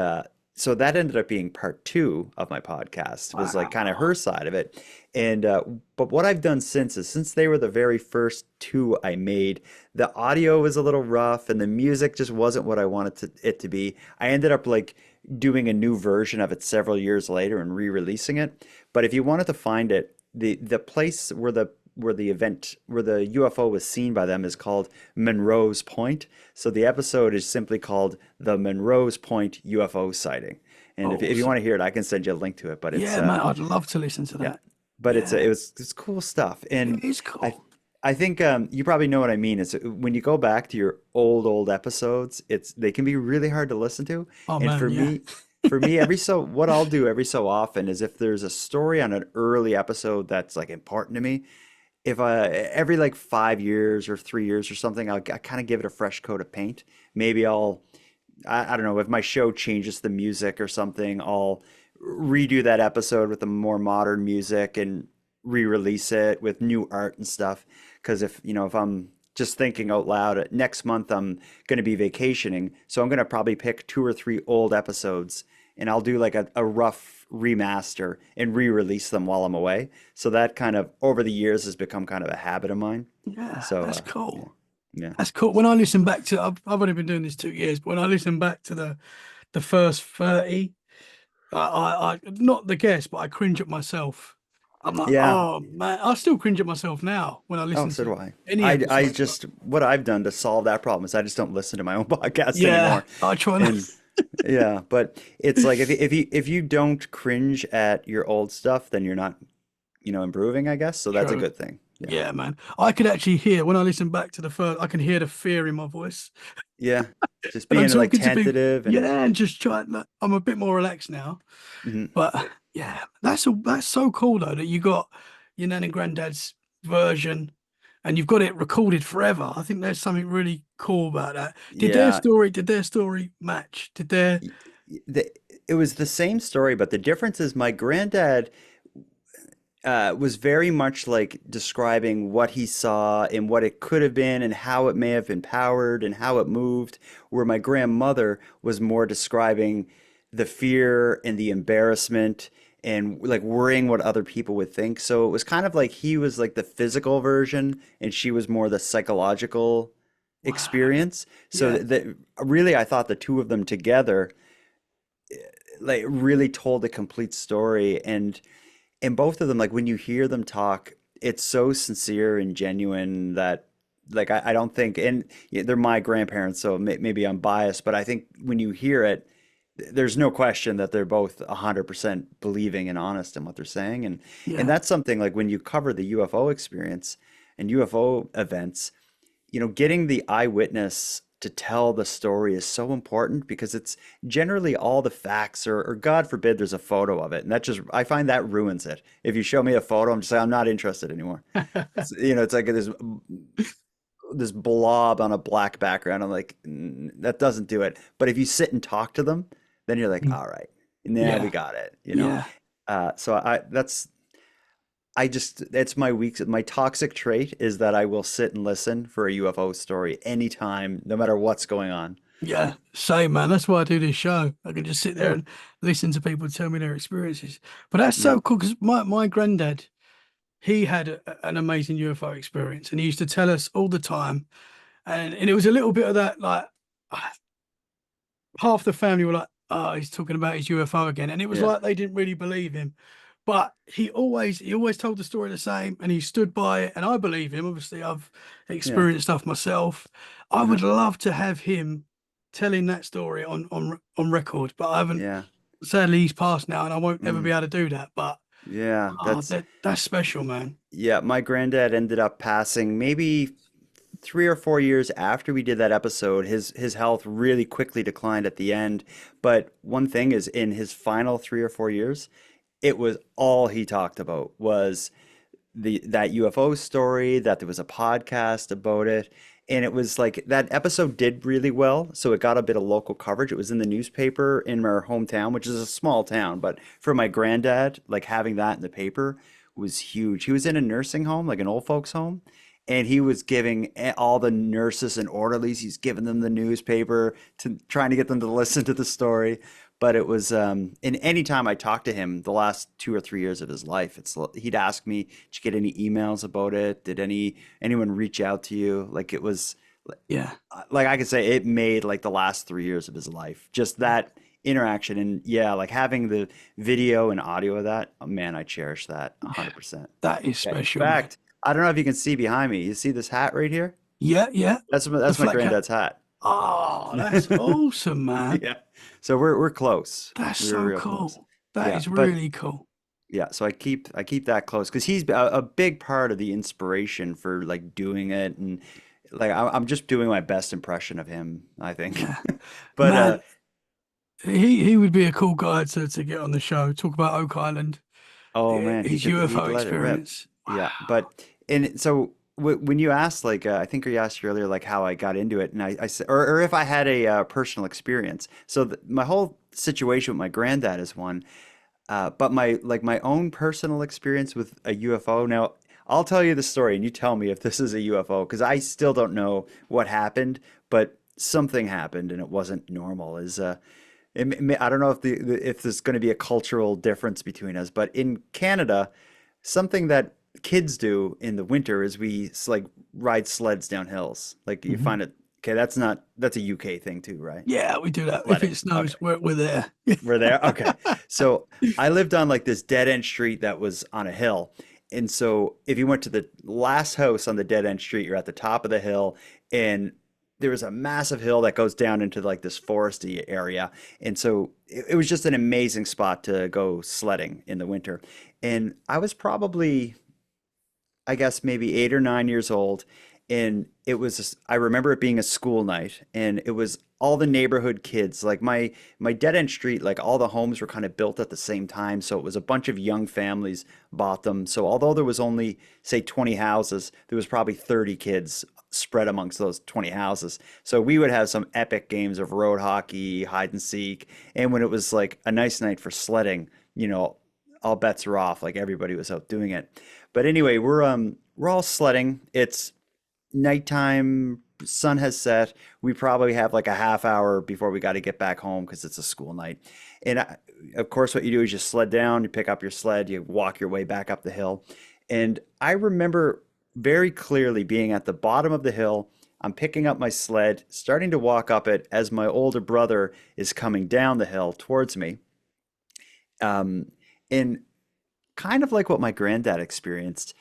so that ended up being part two of my podcast, was like kind of Wow. her side of it. And but what I've done since is since they were the very first two I made, the audio was a little rough and the music just wasn't what I wanted it to be. I ended up like doing a new version of it several years later and re-releasing it. But if you wanted to find it, the place where the event where the UFO was seen by them is called Monroe's Point. So the episode is simply called the Monroe's Point UFO sighting. And if you want Awesome. to hear it, I can send you a link to it. But it's Yeah, man, I'd love to listen to yeah, that. but Yeah, it's cool stuff. And it is I cool. I think you probably know what I mean. Is when you go back to your old episodes, they can be really hard to listen to. Oh And man, yeah. for me, what I'll do every so often is if there's a story on an early episode that's like important to me, if I every like 5 years or 3 years or something, I kind of give it a fresh coat of paint. Maybe I don't know if my show changes the music or something, I'll redo that episode with the more modern music and re-release it with new art and stuff. Because if I'm just thinking out loud, next month I'm going to be vacationing, so I'm going to probably pick two or three old episodes and I'll do like a rough remaster and re-release them while I'm away. So that kind of over the years has become kind of a habit of mine. Yeah, So that's yeah, cool. yeah, That's cool. When I listen back to, I've only been doing this 2 years, but when I listen back to the first 30, I not the guest, but I cringe at myself. I'm like, yeah. oh man, I still cringe at myself now when I Oh, listen so to do I. any I episode. But just what I've done to solve that problem is I just don't listen to my own podcast yeah, anymore. I try not. And yeah, but it's like if you don't cringe at your old stuff, then you're not, improving, I guess. So that's a True. good thing. Yeah. Yeah, man. I could actually hear when I listen back to the first, I can hear the fear in my voice. Yeah. Just And I'm being like talking to people. tentative and Yeah, and just trying. Like, I'm a bit more relaxed now. mhm. But yeah, that's so cool though that you got your nan and granddad's version and you've got it recorded forever. I think there's something really cool about that. Yeah. Did their story match? Did their y- the, it was the same story, but the difference is my granddad was very much like describing what he saw and what it could have been and how it may have been powered and how it moved, where my grandmother was more describing the fear and the embarrassment and like worrying what other people would think. So it was kind of like he was like the physical version and she was more the psychological wow. experience. So Yeah. that really I thought the two of them together like really told a complete story and both of them, like when you hear them talk, it's so sincere and genuine that, like, I don't think, and yeah, they're my grandparents, so maybe I'm biased, but I think when you hear it, there's no question that they're both 100% believing and honest in what they're saying, and Yeah. that's something like when you cover the UFO experience and UFO events, getting the eyewitness. to tell the story is so important because it's generally all the facts, or God forbid there's a photo of it. And that just, I find that ruins it. If you show me a photo, I'm just like, I'm not interested anymore. It's, it's like this blob on a black background. I'm like, that doesn't do it." But if you sit and talk to them, then you're like, Mm. all right, now we Yeah, got it. yeah, So I just, it's my toxic trait is that I will sit and listen for a UFO story anytime, no matter what's going on. yeah. Same, man. That's why I do this show. I can just sit there and listen to people tell me their experiences. But that's Yeah, so cool because my granddad, he had an amazing UFO experience, and he used to tell us all the time. And it was a little bit of that, like half the family were like, "Oh, he's talking about his UFO again," and it was yeah, like they didn't really believe him. But he always told the story the same, and he stood by it. And I believe him. Obviously, I've yeah, experienced stuff myself. I uh-huh, would love to have him telling that story on record, but I haven't. yeah. Sadly, he's passed now, and I won't ever be Mm, able to do that. But yeah, that's special, man. yeah. My granddad ended up passing maybe 3 or 4 years after we did that episode. His health really quickly declined at the end. But one thing is, in his final 3 or 4 years, it was all he talked about was that UFO story, that there was a podcast about it. And it was like that episode did really well, so it got a bit of local coverage. It was in the newspaper in our hometown, which is a small town, but for my granddad, like having that in the paper was huge. He was in a nursing home, like an old folks home, and he was giving all the nurses and orderlies, he's giving them the newspaper to trying to get them to listen to the story. But it was, and any time I talked to him the last 2 or 3 years of his life, he'd ask me, "Did you get any emails about it? Did anyone reach out to you?" Like it was, Yeah, like I could say it made like the last 3 years of his life. Just that interaction, and yeah, like having the video and audio of that. Oh, man, I cherish that yeah. 100%. That is Yeah, in special, man. fact, I don't know if you can see behind me. You see this hat right here? Yeah, yeah. The That's my flat cap. granddad's hat. Oh, that's awesome, man. Yeah. So we're close. That's We were so real close. cool. That Yeah, is but really cool. yeah, so I keep that close because he's a big part of the inspiration for like doing it, and like I'm just doing my best impression of him, I think. Yeah. But Man, he would be a cool guy to get on the show. Talk about Oak Island, oh man, his he'd UFO let it rip. experience. Wow. Yeah, but and so when you asked, like I think you asked earlier, like how I got into it, and I said, or if I had a personal experience. So my whole situation with my granddad is one. But my own personal experience with a UFO. Now, I'll tell you the story, and you tell me if this is a UFO, because I still don't know what happened, but something happened, and it wasn't normal. I don't know if there's going to be a cultural difference between us, but in Canada, something that kids do in the winter is like ride sleds down hills. Like you Mhm. find it. Okay, that's a UK thing too, right? Yeah, we do that. If Sledding. it Okay. snows, we're there. We're there. Okay. So I lived on like this dead end street that was on a hill. And so if you went to the last house on the dead end street, you're at the top of the hill, and there was a massive hill that goes down into like this foresty area. And so it was just an amazing spot to go sledding in the winter. And I was probably, I guess, maybe 8 or 9 years old. And I remember it being a school night, and it was all the neighborhood kids. Like my dead end street, like all the homes were kind of built at the same time. So it was a bunch of young families bought them. So although there was only, say, 20 houses, there was probably 30 kids spread amongst those 20 houses. So we would have some epic games of road hockey, hide and seek. And when it was like a nice night for sledding, all bets are off. Like everybody was out doing it. But anyway, we're all sledding. It's nighttime, sun has set. We probably have like a half hour before we got to get back home because it's a school night. And of course, what you do is you sled down, you pick up your sled, you walk your way back up the hill. And I remember very clearly being at the bottom of the hill. I'm picking up my sled, starting to walk up it as my older brother is coming down the hill towards me. Um, and kind of like what my granddad experienced.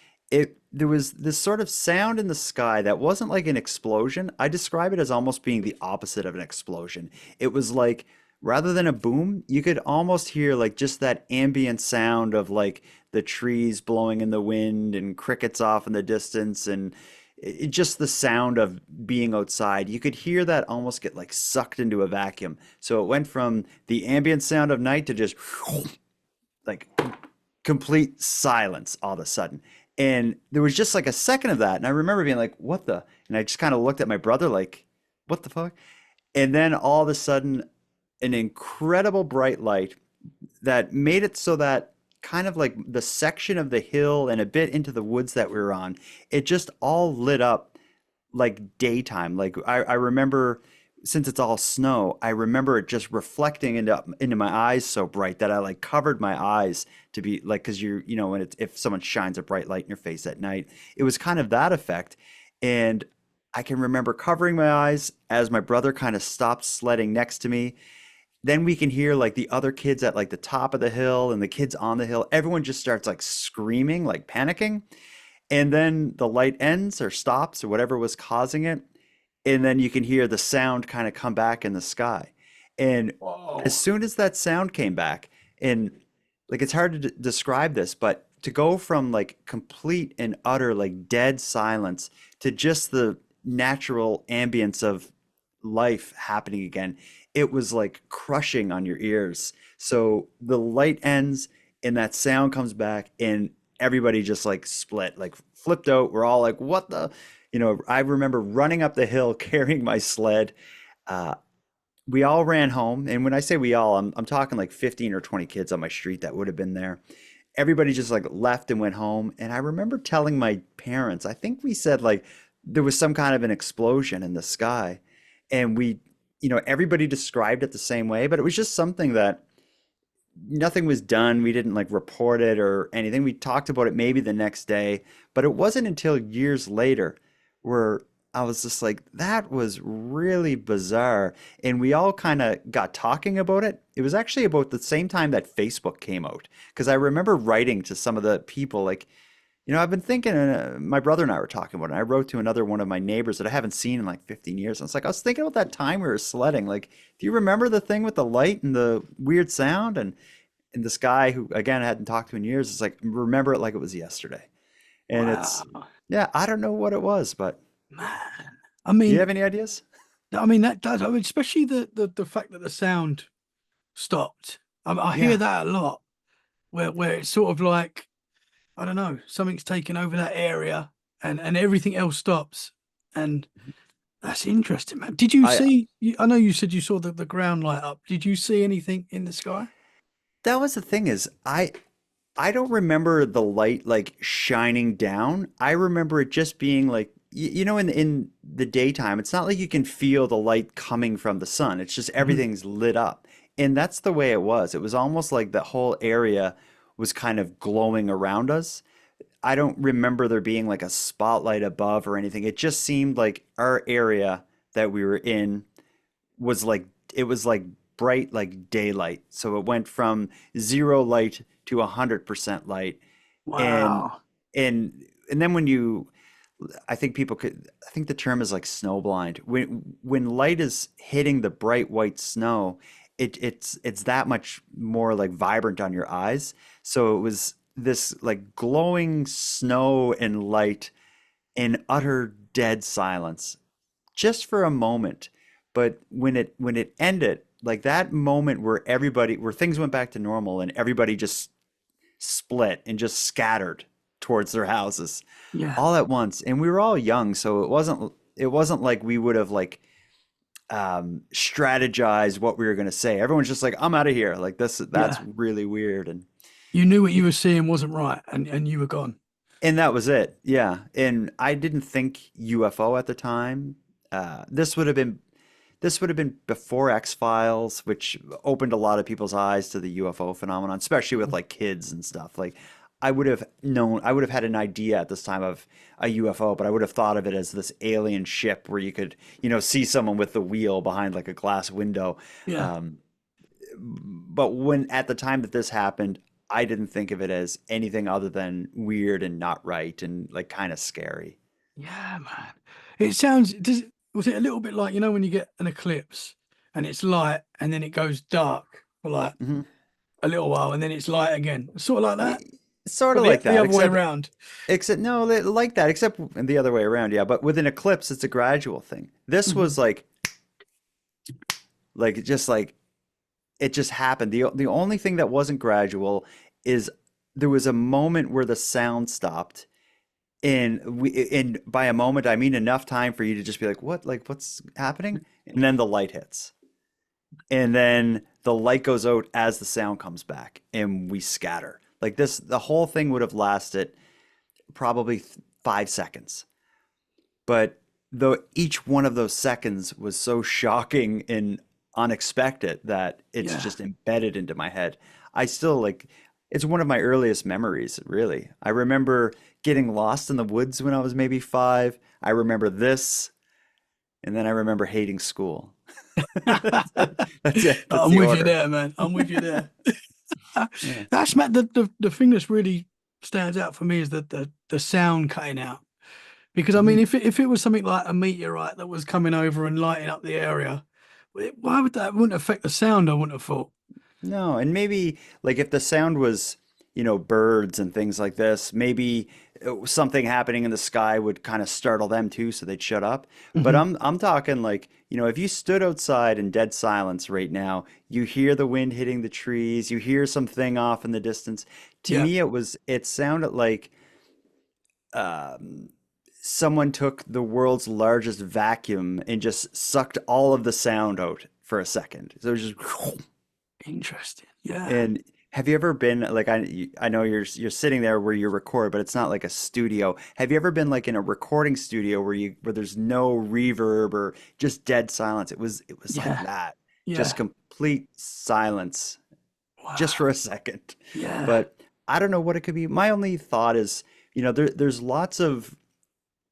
There was this sort of sound in the sky that wasn't like an explosion. I describe it as almost being the opposite of an explosion. It was like rather than a boom, you could almost hear like just that ambient sound of like the trees blowing in the wind and crickets off in the distance, and just the sound of being outside, you could hear that almost get like sucked into a vacuum. So it went from the ambient sound of night to just like complete silence all of a sudden. And there was just like a second of that. And I remember being like, what the? And I just kind of looked at my brother like, what the fuck? And then all of a sudden, an incredible bright light that made it so that kind of like the section of the hill and a bit into the woods that we were on, it just all lit up like daytime. Like I remember, since it's all snow, I remember it just reflecting into my eyes so bright that I like covered my eyes to be like, because you know, when it's, if someone shines a bright light in your face at night, it was kind of that effect. And I can remember covering my eyes as my brother kind of stopped sledding next to me. Then we can hear like the other kids at like the top of the hill and the kids on the hill. Everyone just starts like screaming, like panicking. And then the light ends or stops or whatever was causing it. And then you can hear the sound kind of come back in the sky. And as Whoa. soon as that sound came back, and like it's hard to describe this, but to go from like complete and utter like dead silence to just the natural ambience of life happening again, it was like crushing on your ears. So the light ends and that sound comes back, and everybody just like split, like flipped out. We're all like, what the? You know, I remember running up the hill carrying my sled. Uh, we all ran home. And when I say we all, I'm talking like 15 or 20 kids on my street that would have been there. Everybody just like left and went home. And I remember telling my parents, I think we said like there was some kind of an explosion in the sky. And we, you know, everybody described it the same way, but it was just something that nothing was done. We didn't like report it or anything. We talked about it maybe the next day, but it wasn't until years later where I was just like, that was really bizarre. And we all kind of got talking about it. It was actually about the same time that Facebook came out. Because I remember writing to some of the people, like, you know, I've been thinking, my brother and I were talking about it. And I wrote to another one of my neighbors that I haven't seen in like 15 years. And it's like, I was thinking about that time we were sledding. Like, do you remember the thing with the light and the weird sound? And this guy who, again, I hadn't talked to in years, is like, remember it like it was yesterday. And it's, Wow. yeah, I don't know what it was, but Man. I do you mean, have any ideas? that does, I mean, especially the fact that the sound stopped. I hear Yeah. that a lot where it's sort of like, I don't know, something's taken over that area and everything else stops. And that's interesting, man. Did you I see, I know you said you saw the ground light up. Did you see anything in the sky? That was the thing is I don't remember the light like shining down. I remember it just being like you know, in the daytime, it's not like you can feel the light coming from the sun. It's just Mhm. everything's lit up. And that's the way it was. It was almost like the whole area was kind of glowing around us. I don't remember there being like a spotlight above or anything. It just seemed like our area that we were in was like it was like bright like daylight. So it went from zero light to 100% light. And Wow. and then when you I think people could I think the term is like snowblind. When light is hitting the bright white snow, it's that much more like vibrant on your eyes. So it was this like glowing snow and light in utter dead silence just for a moment. But when it ended, like that moment where everybody where things went back to normal and everybody just split and just scattered towards their houses Yeah. all at once. And we were all young, so it wasn't like we would have like strategized what we were going to say. Everyone's just like, I'm out of here. Like this, that's Yeah. really weird. You knew what you were seeing wasn't right and you were gone. And that was it. Yeah. And I didn't think UFO at the time. This would have been before X-Files, which opened a lot of people's eyes to the UFO phenomenon, especially with like kids and stuff. Like I would have had an idea at this time of a UFO, but I would have thought of it as this alien ship where you could, see someone with the wheel behind like a glass window. Yeah. Um, but when at the time that this happened, I didn't think of it as anything other than weird and not right and like kind of scary. Yeah, man. Was it a little bit like, when you get an eclipse and it's light and then it goes dark for like Mhm. a little while and then it's light again? Sort of like that? sort But of like the that, other way except around. no, like that, except the other way around, yeah. But with an eclipse, it's a gradual thing. This Hmm. was like just like it just happened. The only thing that wasn't gradual is there was a moment where the sound stopped. And by a moment, I mean enough time for you to just be like, "What? Like, what's happening?" And then the light hits, and then the light goes out as the sound comes back, and we scatter. Like this, the whole thing would have lasted probably 5 seconds, but though each one of those seconds was so shocking and unexpected that it's Yeah. just embedded into my head. I still like it's one of my earliest memories, really. I remember getting lost in the woods when I was maybe 5. I remember this, and then I remember hating school. That's it. That's it. That's I'm the with you order. there, man. I'm with you there. Yeah. That's Matt. The thing that's really stands out for me is that the sound cutting out. Because I mean, Mhm. if it was something like a meteorite that was coming over and lighting up the area, why would that it wouldn't affect the sound? I wouldn't have thought. No, and maybe like if the sound was, birds and things like this, maybe something happening in the sky would kind of startle them too, so they'd shut up. But Hmm. I'm talking like, if you stood outside in dead silence right now, you hear the wind hitting the trees, you hear something off in the distance. To Yeah. me, it sounded like um, someone took the world's largest vacuum and just sucked all of the sound out for a second. So it was just Interesting. Yeah. And have you ever been like I know you're sitting there where you record, but it's not like a studio. Have you ever been like in a recording studio where there's no reverb or just dead silence? It was like Yeah. that. Just Yeah. complete silence just Wow. for a second. Yeah. But I don't know what it could be. My only thought is, there's lots of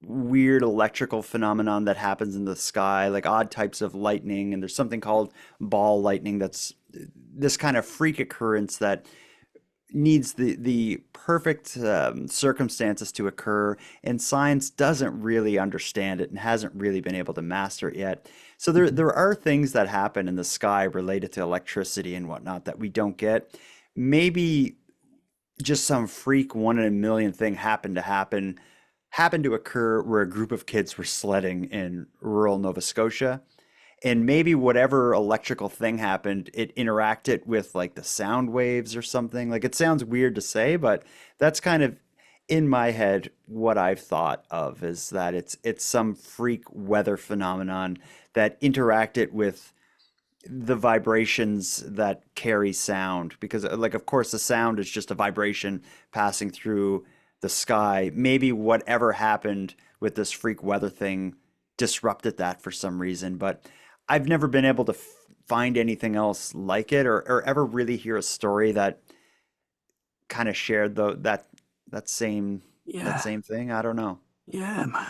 weird electrical phenomenon that happens in the sky, like odd types of lightning, and there's something called ball lightning that's this kind of freak occurrence that needs the perfect circumstances to occur, and science doesn't really understand it and hasn't really been able to master it yet. So Mhm. there are things that happen in the sky related to electricity and whatnot that we don't get. Maybe just some freak one in a million thing happened to occur where a group of kids were sledding in rural Nova Scotia. And maybe whatever electrical thing happened, it interacted with like the sound waves or something. Like it sounds weird to say, but that's kind of in my head what I've thought of is that it's some freak weather phenomenon that interacted with the vibrations that carry sound because like of course the sound is just a vibration passing through the sky. Maybe whatever happened with this freak weather thing disrupted that for some reason, but I've never been able to find anything else like it or ever really hear a story that kind of shared that same that Yeah. same thing. I don't know. Yeah, man.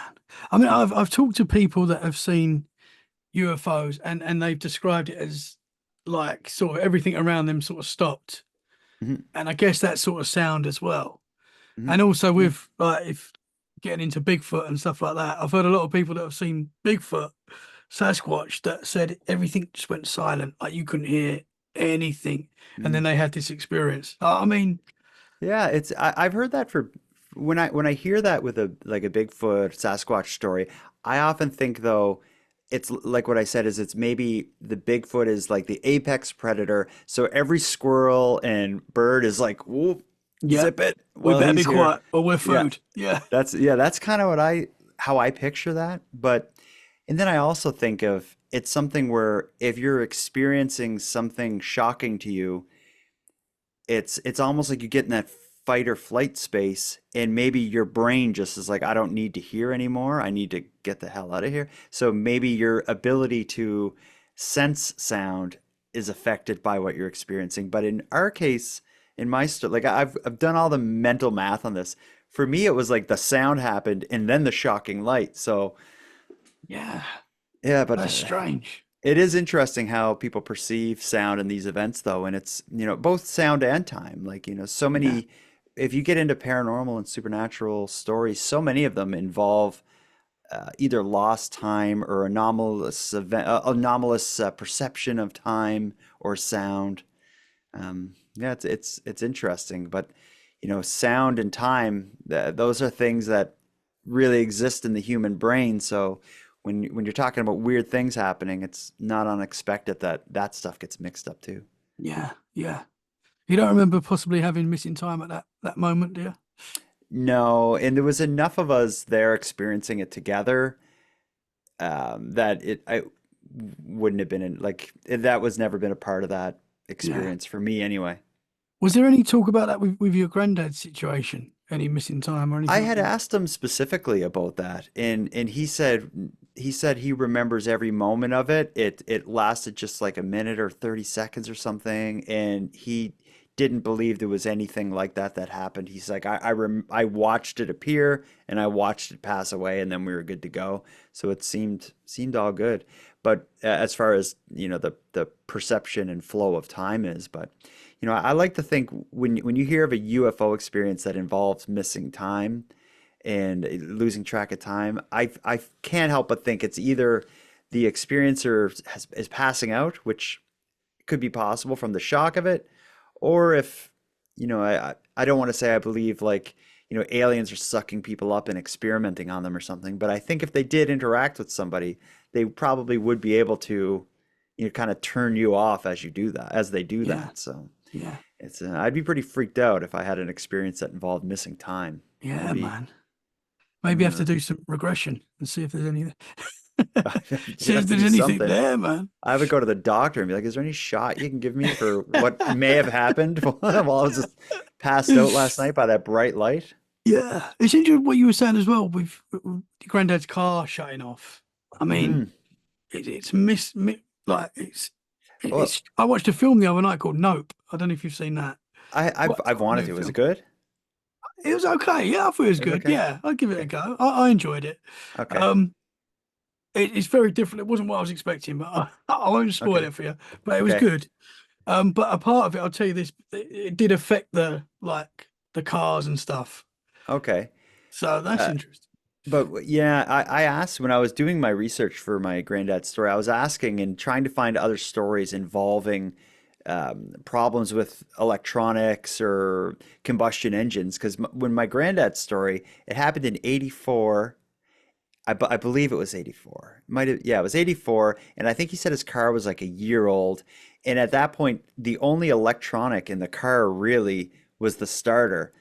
I mean, I've talked to people that have seen UFOs and they've described it as like sort of everything around them sort of stopped. Mhm, And I guess that sort of sound as well. mhm. And also Yeah. with like if getting into Bigfoot and stuff like that, I've heard a lot of people that have seen Bigfoot, Sasquatch that said everything just went silent, like you couldn't hear anything, and Mhm. then they had this experience. I mean, Yeah, I've heard that for when I hear that with a like a Bigfoot Sasquatch story, I often think though it's like what I said is it's maybe the Bigfoot is like the apex predator, so every squirrel and bird is like, whoop, yeah, zip it we while better be he's here. quiet or we're Yeah, food. Yeah, that's kind of what I how I picture that. But and then I also think of it's something where if you're experiencing something shocking to you it's almost like you get in that fight or flight space and maybe your brain just is like I don't need to hear anymore. I need to get the hell out of here. So maybe your ability to sense sound is affected by what you're experiencing. But in our case, in my story, like I've done all the mental math on this. For me, it was like the sound happened and then the shocking light. So yeah, yeah, but that's strange. it is interesting how people perceive sound in these events, though, and it's, both sound and time. Like, so Yeah, many, if you get into paranormal and supernatural stories, so many of them involve either lost time or anomalous event, anomalous perception of time or sound. Yeah, it's interesting, but sound and time, those are things that really exist in the human brain. So when you're talking about weird things happening, it's not unexpected that that stuff gets mixed up too. Yeah, yeah. You don't remember possibly having missing time at that moment, do you? No, and there was enough of us there experiencing it together, that I wouldn't have been in, like, that was never been a part of that Yeah. experience for me anyway. Was there any talk about that with your granddad's situation? Any missing time or I anything like had that? asked him specifically about that, and he said he remembers every moment of it. It lasted just like a minute or 30 seconds or something, and he didn't believe there was anything like that that happened. He's like, I watched it appear and I watched it pass away, and then we were good to go. So it seemed all good. But as far as the perception and flow of time is, but I like to think when you hear of a UFO experience that involves missing time and losing track of time, I can't help but think it's either the experiencer is passing out, which could be possible from the shock of it, or if I don't want to say I believe, like, aliens are sucking people up and experimenting on them or something, but I think if they did interact with somebody, they probably would be able to kind of turn you off as they do Yeah, that. So yeah, I'd be pretty freaked out if I had an experience that involved missing time. yeah, I'd be, man. Maybe have to uh, do some regression and see if there's any you'd see have if to there's do anything something. there, man. I would go to the doctor and be like, "Is there any shot you can give me for what may have happened while I was just passed out last night by that bright light?" Yeah, it's interesting what you were saying as well with your granddad's car shutting off. I mean, Hmm. it's like Well, it's. I watched a film the other night called Nope. I don't know if you've seen that. I've Quite a wanted new to. Was it film. good? It was okay. Yeah, I thought it was It was good. okay. Yeah, I'd give it a Okay. go. I enjoyed it. Okay. Um, it's very different. It wasn't what I was expecting, but I won't spoil Okay. it for you. But it was Okay. good. But a part of it, I'll tell you this, it did affect the cars and stuff. Okay. So that's Uh, interesting. but yeah, I asked when I was doing my research for my granddad's story, I was asking and trying to find other stories involving problems with electronics or combustion engines. Because when my granddad's story, it happened in 84. I believe it was 84. Might have, yeah, it was 84. And I think he said his car was like a year old. And at that point, the only electronic in the car really was the starter.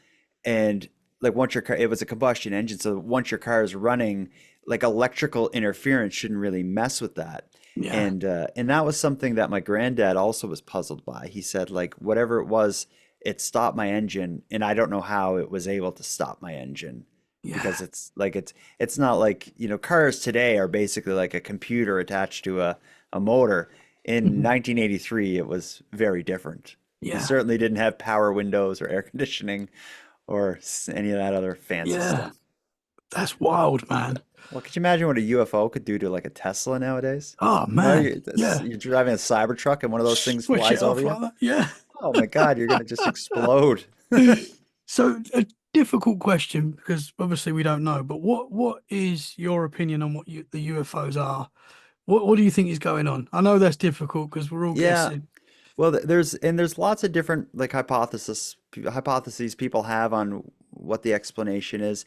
And like once your car, it was a combustion engine. So once your car is running, like electrical interference shouldn't really mess with that. Yeah, And that was something that my granddad also was puzzled by. He said, like, whatever it was, it stopped my engine, and I don't know how it was able to stop my engine because yeah. it's not like, cars today are basically like a computer attached to a motor. In Mhm. 1983, it was very different. You Yeah, certainly didn't have power windows or air conditioning or any of that other fancy yeah. stuff. That's wild, man. Well, could you imagine what a UFO could do to like a Tesla nowadays? Oh man. Yeah. You're driving a Cybertruck and one of those things Switch it flies over off you. like that. Yeah. Oh my God, you're gonna just explode. So a difficult question because obviously we don't know, but what is your opinion on the UFOs are? What do you think is going on? I know that's difficult because we're all Yeah, guessing. well, there's lots of different like hypotheses people have on what the explanation is.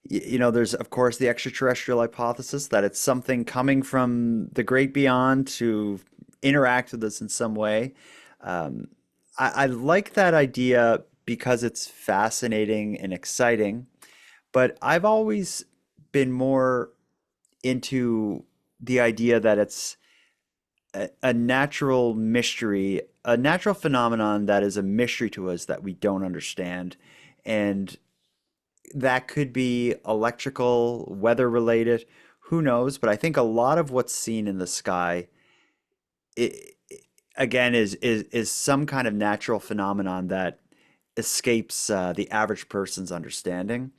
There's of course the extraterrestrial hypothesis that it's something coming from the great beyond to interact with us in some way. Um, I like that idea because it's fascinating and exciting, but I've always been more into the idea that it's a natural mystery, a natural phenomenon that is a mystery to us that we don't understand. And that could be electrical, weather related, who knows? But I think a lot of what's seen in the sky, it, again, is some kind of natural phenomenon that escapes the average person's understanding.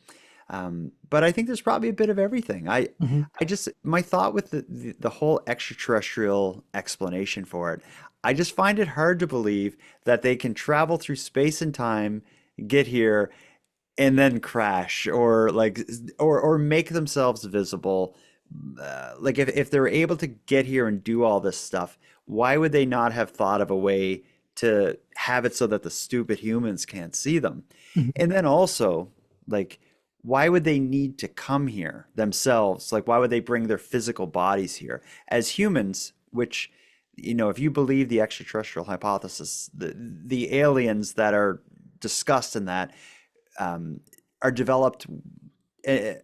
But I think there's probably a bit of everything. Hmm. I just my thought with the whole extraterrestrial explanation for it, I just find it hard to believe that they can travel through space and time, get here, and then crash or like or make themselves visible. Like if they were able to get here and do all this stuff, why would they not have thought of a way to have it so that the stupid humans can't see them. Mhm. And then also, like, why would they need to come here themselves? Like, why would they bring their physical bodies here? As humans, which, if you believe the extraterrestrial hypothesis, the aliens that are discussed in that um, are developed uh,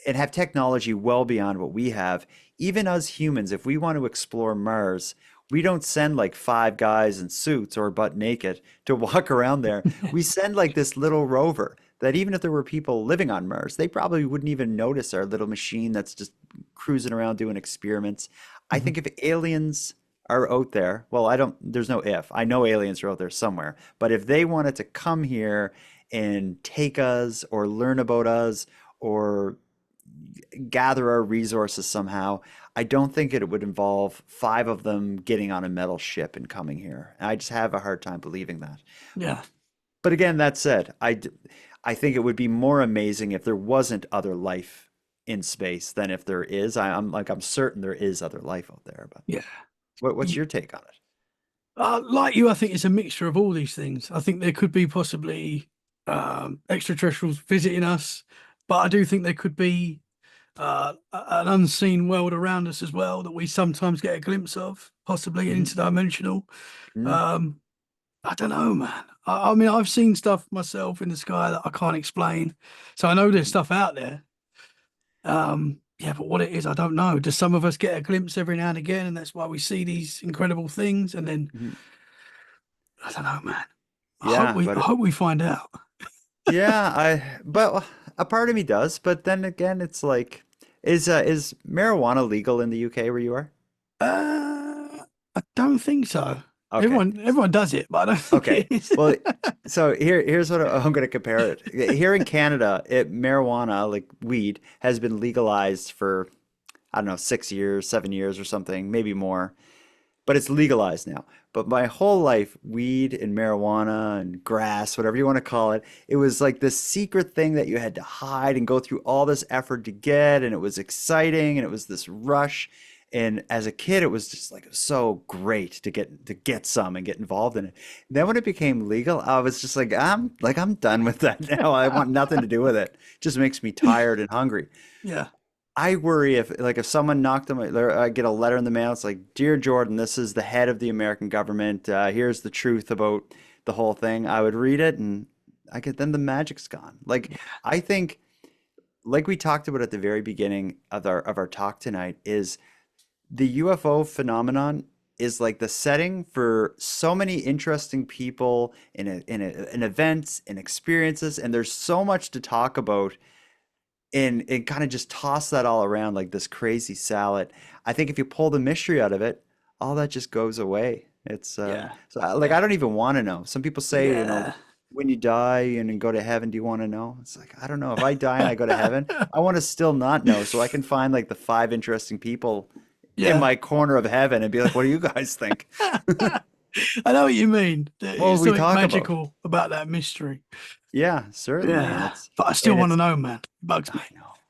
and have technology well beyond what we have. Even as humans, if we want to explore Mars, we don't send like five guys in suits or butt naked to walk around there. We send like this little rover that even if there were people living on Mars, they probably wouldn't even notice our little machine that's just cruising around doing experiments. I Mhm. think if aliens are out there, well, there's no if. I know aliens are out there somewhere, but if they wanted to come here and take us or learn about us or gather our resources somehow, I don't think it would involve five of them getting on a metal ship and coming here. I just have a hard time believing that. Yeah. But again, that said, I think it would be more amazing if there wasn't other life in space than if there is. I'm certain there is other life out there. But Yeah. what's your take on it? Like you, I think it's a mixture of all these things. I think there could be possibly extraterrestrials visiting us, but I do think there could be an unseen world around us as well that we sometimes get a glimpse of, possibly Hmm. interdimensional. Hmm. Um, I don't know, man. I mean, I've seen stuff myself in the sky that I can't explain, so I know there's Hmm. stuff out there. Yeah, but what it is, I don't know. Does some of us get a glimpse every now and again, and that's why we see these incredible things, and then Hmm. I don't know, man. Yeah, I but hope we find out. yeah, but a part of me does. But then again, it's like, is marijuana legal in the UK where you are? I don't think so. Okay. Everyone does it, but I don't think Okay. it is. Well, so here's what I'm going to compare it. Here in Canada, marijuana, like weed, has been legalized for, I don't know, 6 years, 7 years or something, maybe more. But it's legalized now. But my whole life, weed and marijuana and grass, whatever you want to call it, it was like this secret thing that you had to hide and go through all this effort to get, and it was exciting and it was this rush. And as a kid, it was just like so great to get some and get involved in it. Then when it became legal, I was just like I'm done with that now. I want nothing to do with it. It just makes me tired and hungry. Yeah, I worry if someone knocked on I get a letter in the mail. It's like, Dear Jordan, this is the head of the American government. Here's the truth about the whole thing. I would read it, and then the magic's gone. Like, yeah, I think, like we talked about at the very beginning of our talk tonight, is the UFO phenomenon is like the setting for so many interesting people in events and experiences, and there's so much to talk about and kind of just toss that all around like this crazy salad. I think if you pull the mystery out of it, all that just goes away. It's yeah, like yeah, I don't even want to know. Some people say, yeah. when you die and you go to heaven, do you want to know? It's like I don't know. If I die and I go to heaven, I want to still not know, so I can find like the five interesting people in Yeah. my corner of heaven and be like, "What do you guys think? I know what you mean. What would There's we something talk about?" magical about that mystery. Yeah, certainly, and Yeah, it's but I still and want to it's know, man. It bugs me.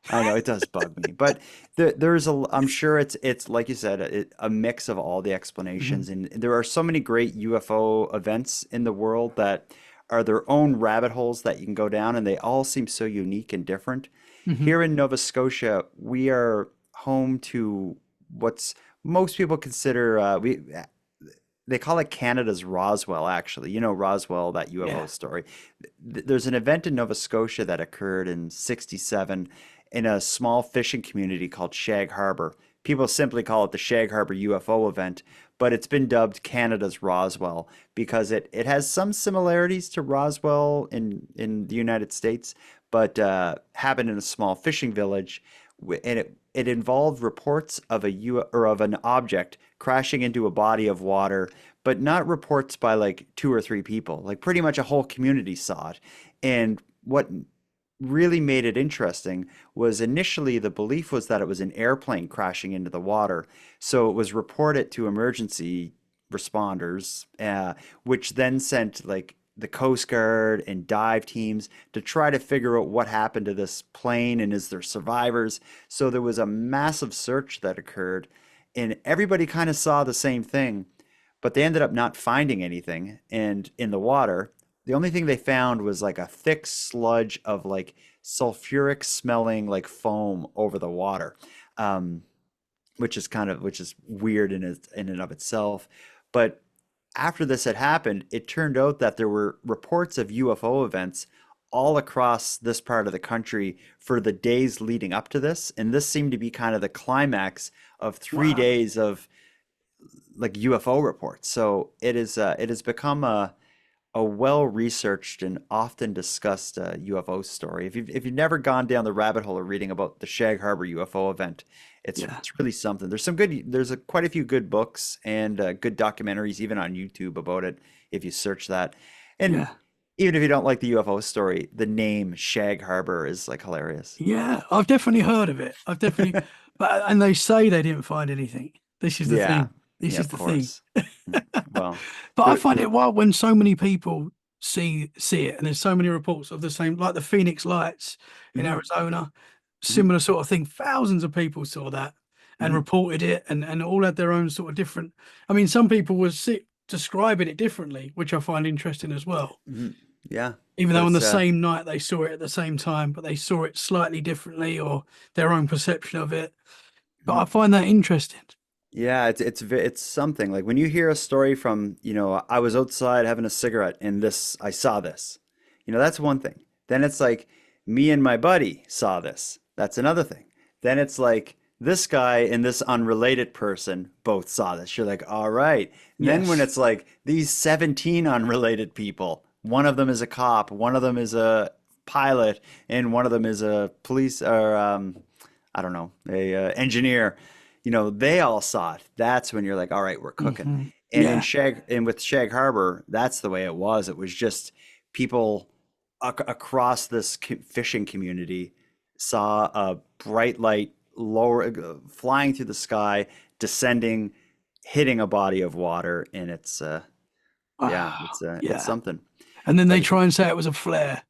I know it does bug me, but I'm sure it's like you said, a mix of all the Hmm. explanations, and there are so many great UFO events in the world that are their own rabbit holes that you can go down, and they all seem so unique and different. Hmm. Here in Nova Scotia, we are home to what's most people consider we they call it Canada's Roswell, actually. Roswell, that UFO Yeah, story. There's an event in Nova Scotia that occurred in '67 in a small fishing community called Shag Harbour. People simply call it the Shag Harbour UFO event, but it's been dubbed Canada's Roswell because it has some similarities to Roswell in the United States, but happened in a small fishing village, and it involved reports of of an object crashing into a body of water, but not reports by like two or three people. Like pretty much a whole community saw it. And what really made it interesting was initially the belief was that it was an airplane crashing into the water. So it was reported to emergency responders, which then sent like the Coast Guard and dive teams to try to figure out what happened to this plane and is there survivors. So there was a massive search that occurred, and everybody kind of saw the same thing. but they ended up not finding anything. And in the water, the only thing they found was like a thick sludge of like sulfuric smelling like foam over the water. Um, which is weird in and of itself. But after this had happened, it turned out that there were reports of UFO events all across this part of the country for the days leading up to this, and this seemed to be kind of the climax of three Wow. days of like UFO reports. So it has become a well-researched and often discussed UFO story. If you've never gone down the rabbit hole of reading about the Shag Harbour UFO event, Yeah. it's really something. Quite a few good books and good documentaries even on YouTube about it if you search that. And Yeah. even if you don't like the UFO story, the name Shag Harbour is like hilarious. Yeah. I've definitely heard of it. I've definitely, but and they say they didn't find anything. This is the Yeah, thing. This yeah, is of the thing. course. Well, But I the find it wild when so many people see it, and there's so many reports of the same, like the Phoenix Lights in mhm, Arizona, mhm, similar sort of thing. Thousands of people saw that and mhm, reported it, and all had their own sort of different. I mean, some people were describing it differently, which I find interesting as well. mhm. Yeah, Even but though on it's the same night they saw it at the same time, but they saw it slightly differently or their own perception of it. But I mhm. find that interesting. Yeah, it's something like when you hear a story from, I was outside having a cigarette and I saw this. That's one thing. Then it's like me and my buddy saw this. That's another thing. Then it's like this guy and this unrelated person both saw this. You're like, all right. And then when Yes. it's like these 17 unrelated people, one of them is a cop, one of them is a pilot, and one of them is a police or I don't know, a engineer, they all saw it. That's when you're like, all right, we're cooking. Yeah. And with Shag Harbor, that's the way it was. It was just people across this fishing community saw a bright light lower flying through the sky, descending, hitting a body of water, and yeah, it's Yeah. something. And then they But try and say it was a flare.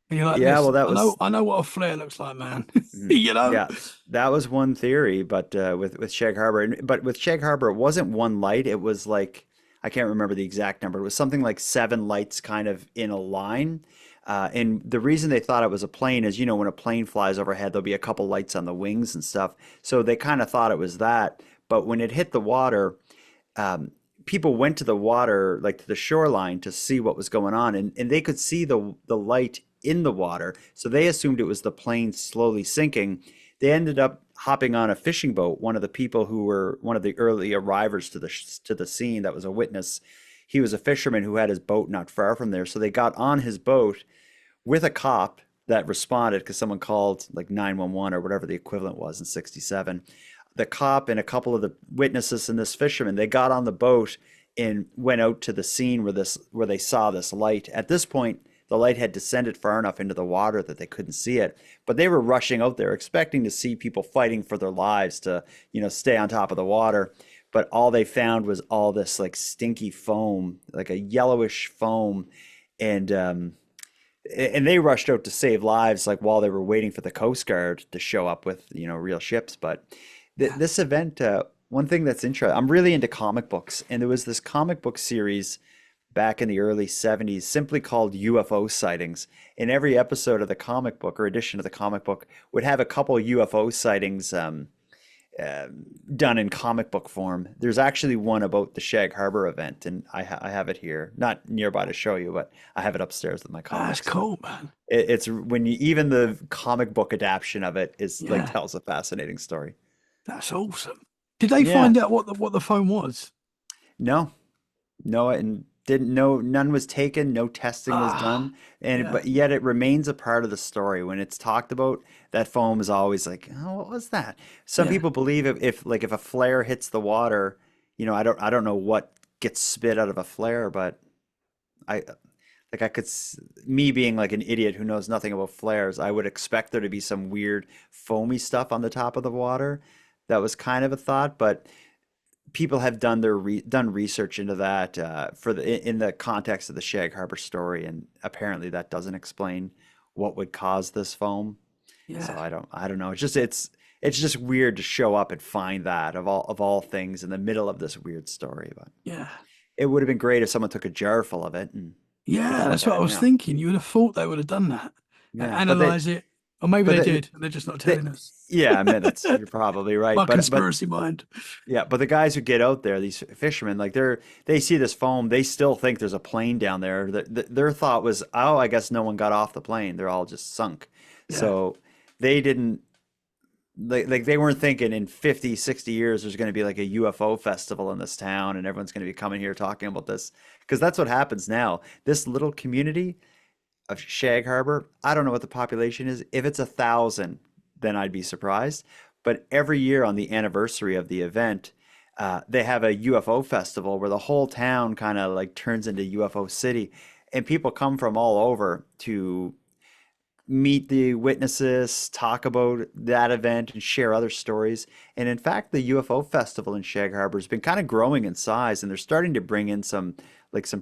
And you're like, yeah, well, listen, I know what a flare looks like, man. mhm. You know? Yeah, that was one theory, but with Shag Harbor, but with Shag Harbor, it wasn't one light. It was like I can't remember the exact number. It was something like seven lights, kind of in a line. And the reason they thought it was a plane is, when a plane flies overhead, there'll be a couple lights on the wings and stuff. So they kind of thought it was that. But when it hit the water, um, people went to the water, like to the shoreline, to see what was going on, and they could see the light in the water. So they assumed it was the plane slowly sinking. They ended up hopping on a fishing boat. One of the people who were one of the early arrivals to the scene that was a witness. He was a fisherman who had his boat not far from there. So they got on his boat with a cop that responded because someone called like 911 or whatever the equivalent was in 67. The cop and a couple of the witnesses and this fisherman, they got on the boat and went out to the scene where they saw this light. At this point, the light had descended far enough into the water that they couldn't see it, but they were rushing out there expecting to see people fighting for their lives to, stay on top of the water. But all they found was all this like stinky foam, like a yellowish foam, and they rushed out to save lives like while they were waiting for the Coast Guard to show up with real ships. But Yeah. this event, one thing that's interesting, I'm really into comic books, and there was this comic book series back in the early 70s simply called UFO sightings. And every episode of the comic book or edition of the comic book would have a couple UFO sightings uh, done in comic book form. There's actually one about the Shag Harbor event, and I have it here, not nearby to show you, but I have it upstairs with my That's comics. But cool, man. it's when you even the comic book adaptation of it is like Yeah. tells a fascinating story. That's awesome. Did they Yeah, find out what the phone was? no, no, and didn't know none was taken, no testing was Ah, done, and yeah. but yet it remains a part of the story. When it's talked about, that foam is always like, oh, what was that? Some Yeah. people believe if a flare hits the water, I don't know what gets spit out of a flare, but I like I could me being like an idiot who knows nothing about flares, I would expect there to be some weird foamy stuff on the top of the water. That was kind of a thought, but people have done research into that in the context of the Shag Harbor story, and apparently that doesn't explain what would cause this foam. So Yeah. I don't know. It's just weird to show up and find that of all things in the middle of this weird story. But Yeah. It would have been great if someone took a jar full of it, and but Yeah, too that's what I bad was now. thinking. You would have thought they would have done that, Yeah, analyze it, or maybe but they did, and they're just not telling us. yeah, I mean that's you're probably right. My conspiracy mind. Yeah, but the guys who get out there, these fishermen, like they see this foam, they still think there's a plane down there. Their thought was, oh, I guess no one got off the plane. They're all just sunk. Yeah. So they didn't like they weren't thinking in 50, 60 years there's going to be like a UFO festival in this town and everyone's going to be coming here talking about this because that's what happens now. This little community of Shag Harbour, I don't know what the population is. If it's 1,000, then I'd be surprised. But every year on the anniversary of the event, they have a UFO festival where the whole town kind of like turns into UFO city, and people come from all over to meet the witnesses, talk about that event, and share other stories. And in fact, the UFO festival in Shag Harbor has been kind of growing in size, and they're starting to bring in some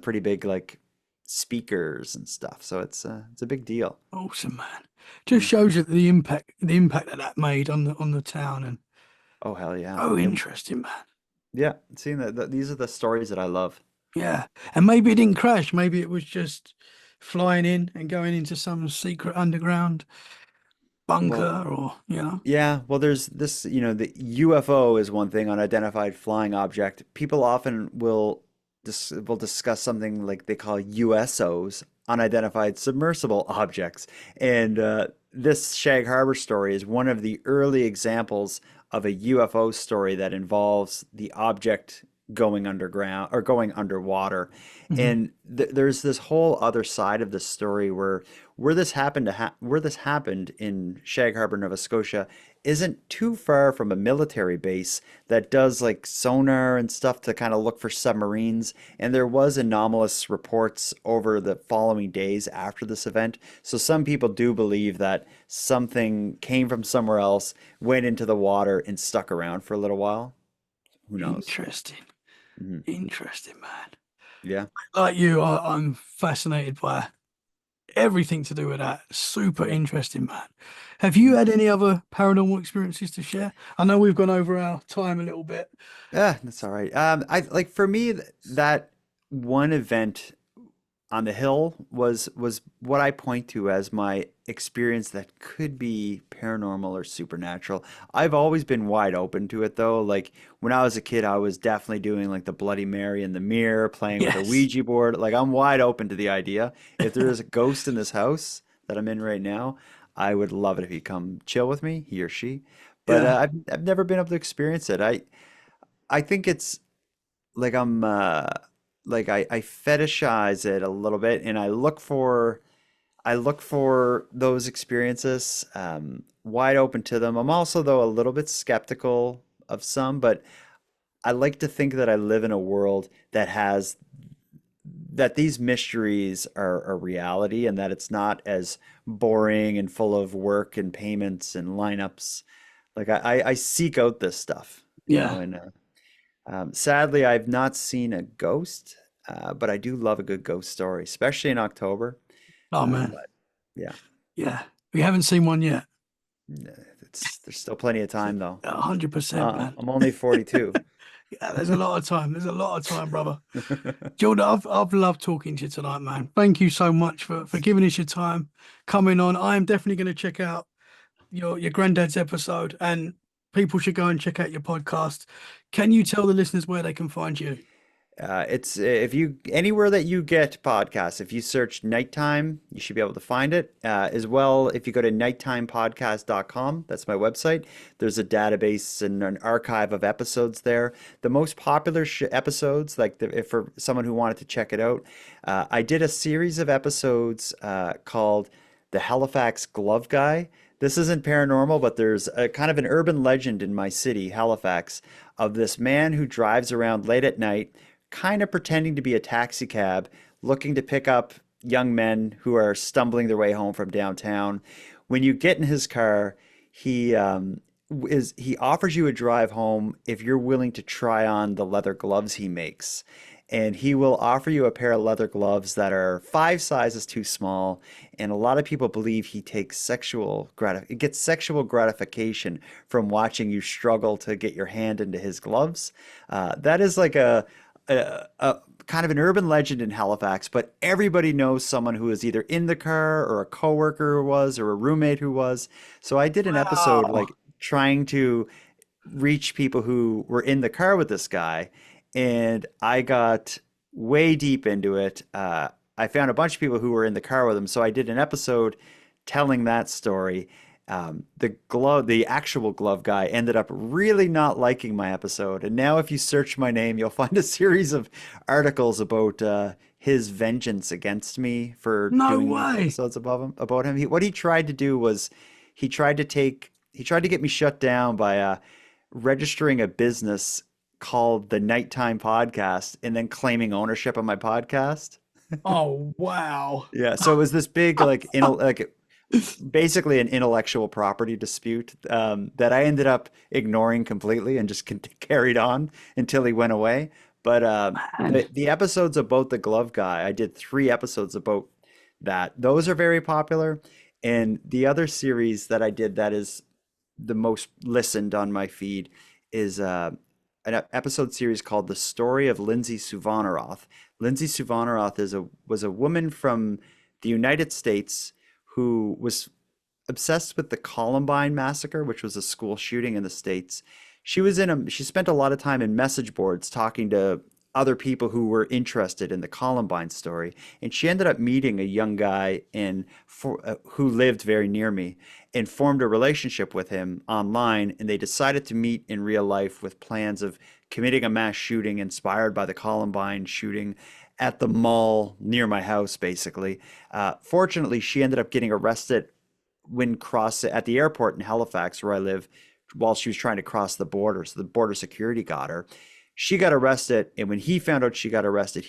pretty big like speakers and stuff. So it's a big deal. Awesome, man. Just Yeah. shows you the impact that that made on the town, and Oh hell yeah. oh, And interesting, man. yeah, seeing that these are the stories that I love. Yeah, and maybe it didn't crash. Maybe it was just flying in and going into some secret underground Well, bunker, or yeah, well, there's this, the UFO is one thing, unidentified flying object. People often will discuss something like they call USOs, unidentified submersible objects. And this Shag Harbor story is one of the early examples of a UFO story that involves the object going underground or going underwater. Mhm. And there's this whole other side of the story where this happened in Shag Harbor, Nova Scotia, isn't too far from a military base that does like sonar and stuff to kind of look for submarines. And there was anomalous reports over the following days after this event. So some people do believe that something came from somewhere else, went into the water, and stuck around for a little while. Who knows? Interesting, Mhm. interesting, man. Yeah. Like you, I'm fascinated by everything to do with that. Super interesting, man. Have you had any other paranormal experiences to share? I know we've gone over our time a little bit. Yeah, that's all right. I like for me that one event on the hill was what I point to as my experience that could be paranormal or supernatural. I've always been wide open to it though. Like when I was a kid, I was definitely doing like the Bloody Mary in the mirror, playing with a Yes. Ouija board. Like I'm wide open to the idea. If there is a ghost in this house that I'm in right now, I would love it if he come chill with me, he or she. But Yeah. I've never been able to experience it. I think it's like I fetishize it a little bit and I look for those experiences, wide open to them. I'm also though a little bit skeptical of some, but I like to think that I live in a world that these mysteries are a reality and that it's not as boring and full of work and payments and lineups. Like I seek out this stuff, Yeah. and sadly, I've not seen a ghost, but I do love a good ghost story, especially in October. Oh man. But yeah, Yeah. We haven't seen one yet. there's still plenty of time though. 100%, man. I'm only 42. Yeah, there's a lot of time. There's a lot of time, brother. Jordan, I've loved talking to you tonight, man. Thank you so much for giving us your time, coming on. I am definitely going to check out your granddad's episode, and people should go and check out your podcast. Can you tell the listeners where they can find you? It's if you anywhere that you get podcasts, if you search nighttime, you should be able to find it. As well, if you go to nighttimepodcast.com, that's my website. There's a database and an archive of episodes there. The most popular episodes, like if for someone who wanted to check it out, I did a series of episodes called The Halifax Glove Guy. This isn't paranormal, but there's a kind of an urban legend in my city, Halifax, of this man who drives around late at night kind of pretending to be a taxi cab, looking to pick up young men who are stumbling their way home from downtown. When you get in his car, he he offers you a drive home if you're willing to try on the leather gloves he makes. And he will offer you a pair of leather gloves that are 5 sizes too small. And a lot of people believe he takes gets sexual gratification from watching you struggle to get your hand into his gloves. That is like a kind of an urban legend in Halifax, but everybody knows someone who was either in the car or a coworker who was or a roommate who was. So I did an episode Wow. like trying to reach people who were in the car with this guy, and I got way deep into it. I found a bunch of people who were in the car with him, so I did an episode telling that story. The actual glove guy ended up really not liking my episode, and now if you search my name, you'll find a series of articles about his vengeance against me for No doing these way. episodes about him. What he tried to do was he tried to get me shut down by registering a business called the Nighttime Podcast and then claiming ownership of my podcast. Oh, wow. Yeah, so it was this big like basically an intellectual property dispute that I ended up ignoring completely and just carried on until he went away. But Man. the episodes about the glove guy, I did 3 episodes about that. Those are very popular. And the other series that I did that is the most listened on my feed is an episode series called "The Story of Lindsay Suvarnarath." Lindsay Suvarnarath was a woman from the United States who was obsessed with the Columbine massacre, which was a school shooting in the States. She spent a lot of time in message boards talking to other people who were interested in the Columbine story, and she ended up meeting a young guy who lived very near me and formed a relationship with him online, and they decided to meet in real life with plans of committing a mass shooting inspired by the Columbine shooting at the mall near my house, basically. Fortunately, she ended up getting arrested when cross at the airport in Halifax, where I live, while she was trying to cross the border. So the border security got her. She got arrested, and when he found out she got arrested,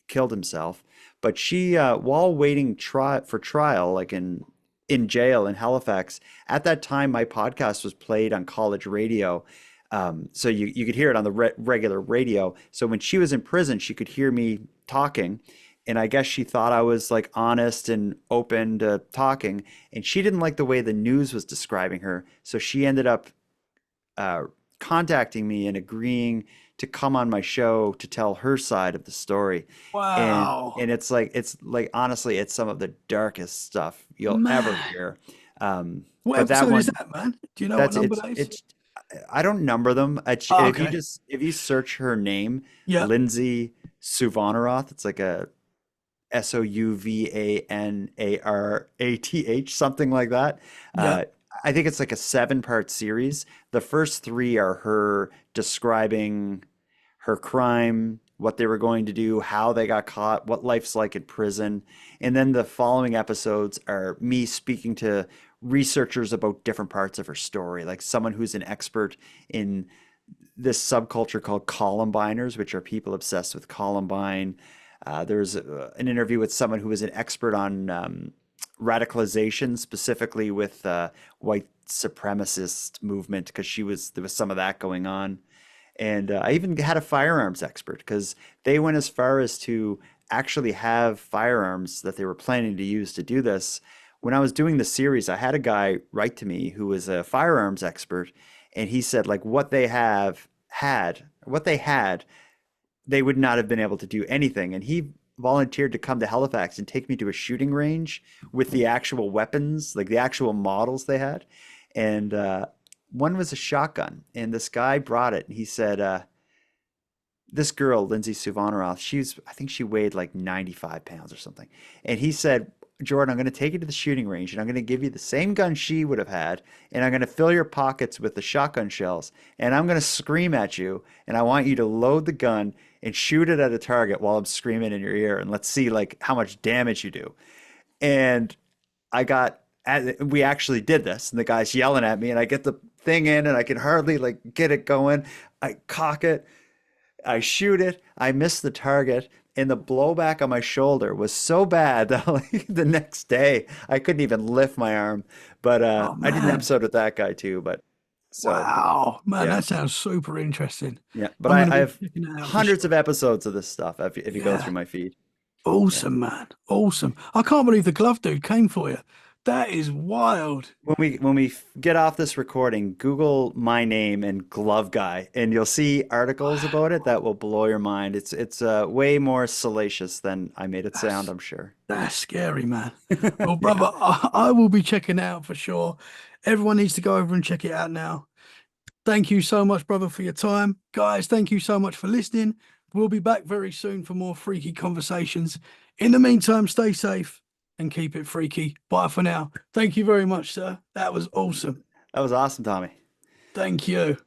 killed himself. But she, while waiting for trial, like in jail in Halifax, at that time my podcast was played on college radio. So you could hear it on the regular radio. So when she was in prison, she could hear me talking. And I guess she thought I was like honest and open to talking. And she didn't like the way the news was describing her. So she ended up uh, contacting me and agreeing to come on my show to tell her side of the story. Wow. And it's like honestly, it's some of the darkest stuff you'll ever Man. hear. What But that episode is one, that, man? Do you know what that's number that is? it's I don't number them. Oh, If you okay. just if you search her name, Yeah. Lindsay Suvanarath, it's like a Souvanarath, something like that. Yeah. Uh, I think it's like a 7-part series. The first 3 are her describing her crime, what they were going to do, how they got caught, what life's like in prison. And then the following episodes are me speaking to researchers about different parts of her story, like someone who's an expert in this subculture called Columbiners, which are people obsessed with Columbine. There's an interview with someone who was an expert on radicalization, specifically with white supremacist movement, because there was some of that going on. And I even had a firearms expert because they went as far as to actually have firearms that they were planning to use to do this. When I was doing the series, I had a guy write to me who was a firearms expert, and he said like what they had, they would not have been able to do anything. And he volunteered to come to Halifax and take me to a shooting range with the actual weapons, like the actual models they had. And one was a shotgun, and this guy brought it, and he said, this girl, Lindsay Suvanarath, I think she weighed like 95 pounds or something. And he said, Jordan, I'm going to take you to the shooting range and I'm going to give you the same gun she would have had. And I'm going to fill your pockets with the shotgun shells. And I'm going to scream at you. And I want you to load the gun and shoot it at a target while I'm screaming in your ear. And let's see like how much damage you do. And we actually did this. And the guy's yelling at me and I get the thing in and I can hardly like get it going. I cock it. I shoot it, I miss the target, and the blowback on my shoulder was so bad that like the next day I couldn't even lift my arm. But Oh, I did an man. episode with that guy too. But so Wow. Man, yeah, that sounds super interesting. yeah. But I'm going to I be have checking that out for hundreds sure. of episodes of this stuff if you go Yeah. through my feed. Yeah. Awesome, man. Awesome. I can't believe the glove dude came for you. That is wild. When we get off this recording, Google my name and glove guy, and you'll see articles about it that will blow your mind. It's way more salacious than I made it sound, That's I'm sure. that's scary, man. Well, brother, Yeah. I will be checking it out for sure. Everyone needs to go over and check it out now. Thank you so much, brother, for your time. Guys, thank you so much for listening. We'll be back very soon for more freaky conversations. In the meantime, stay safe and keep it freaky. Bye for now. Thank you very much, sir. That was awesome. That was awesome, Tommy. Thank you.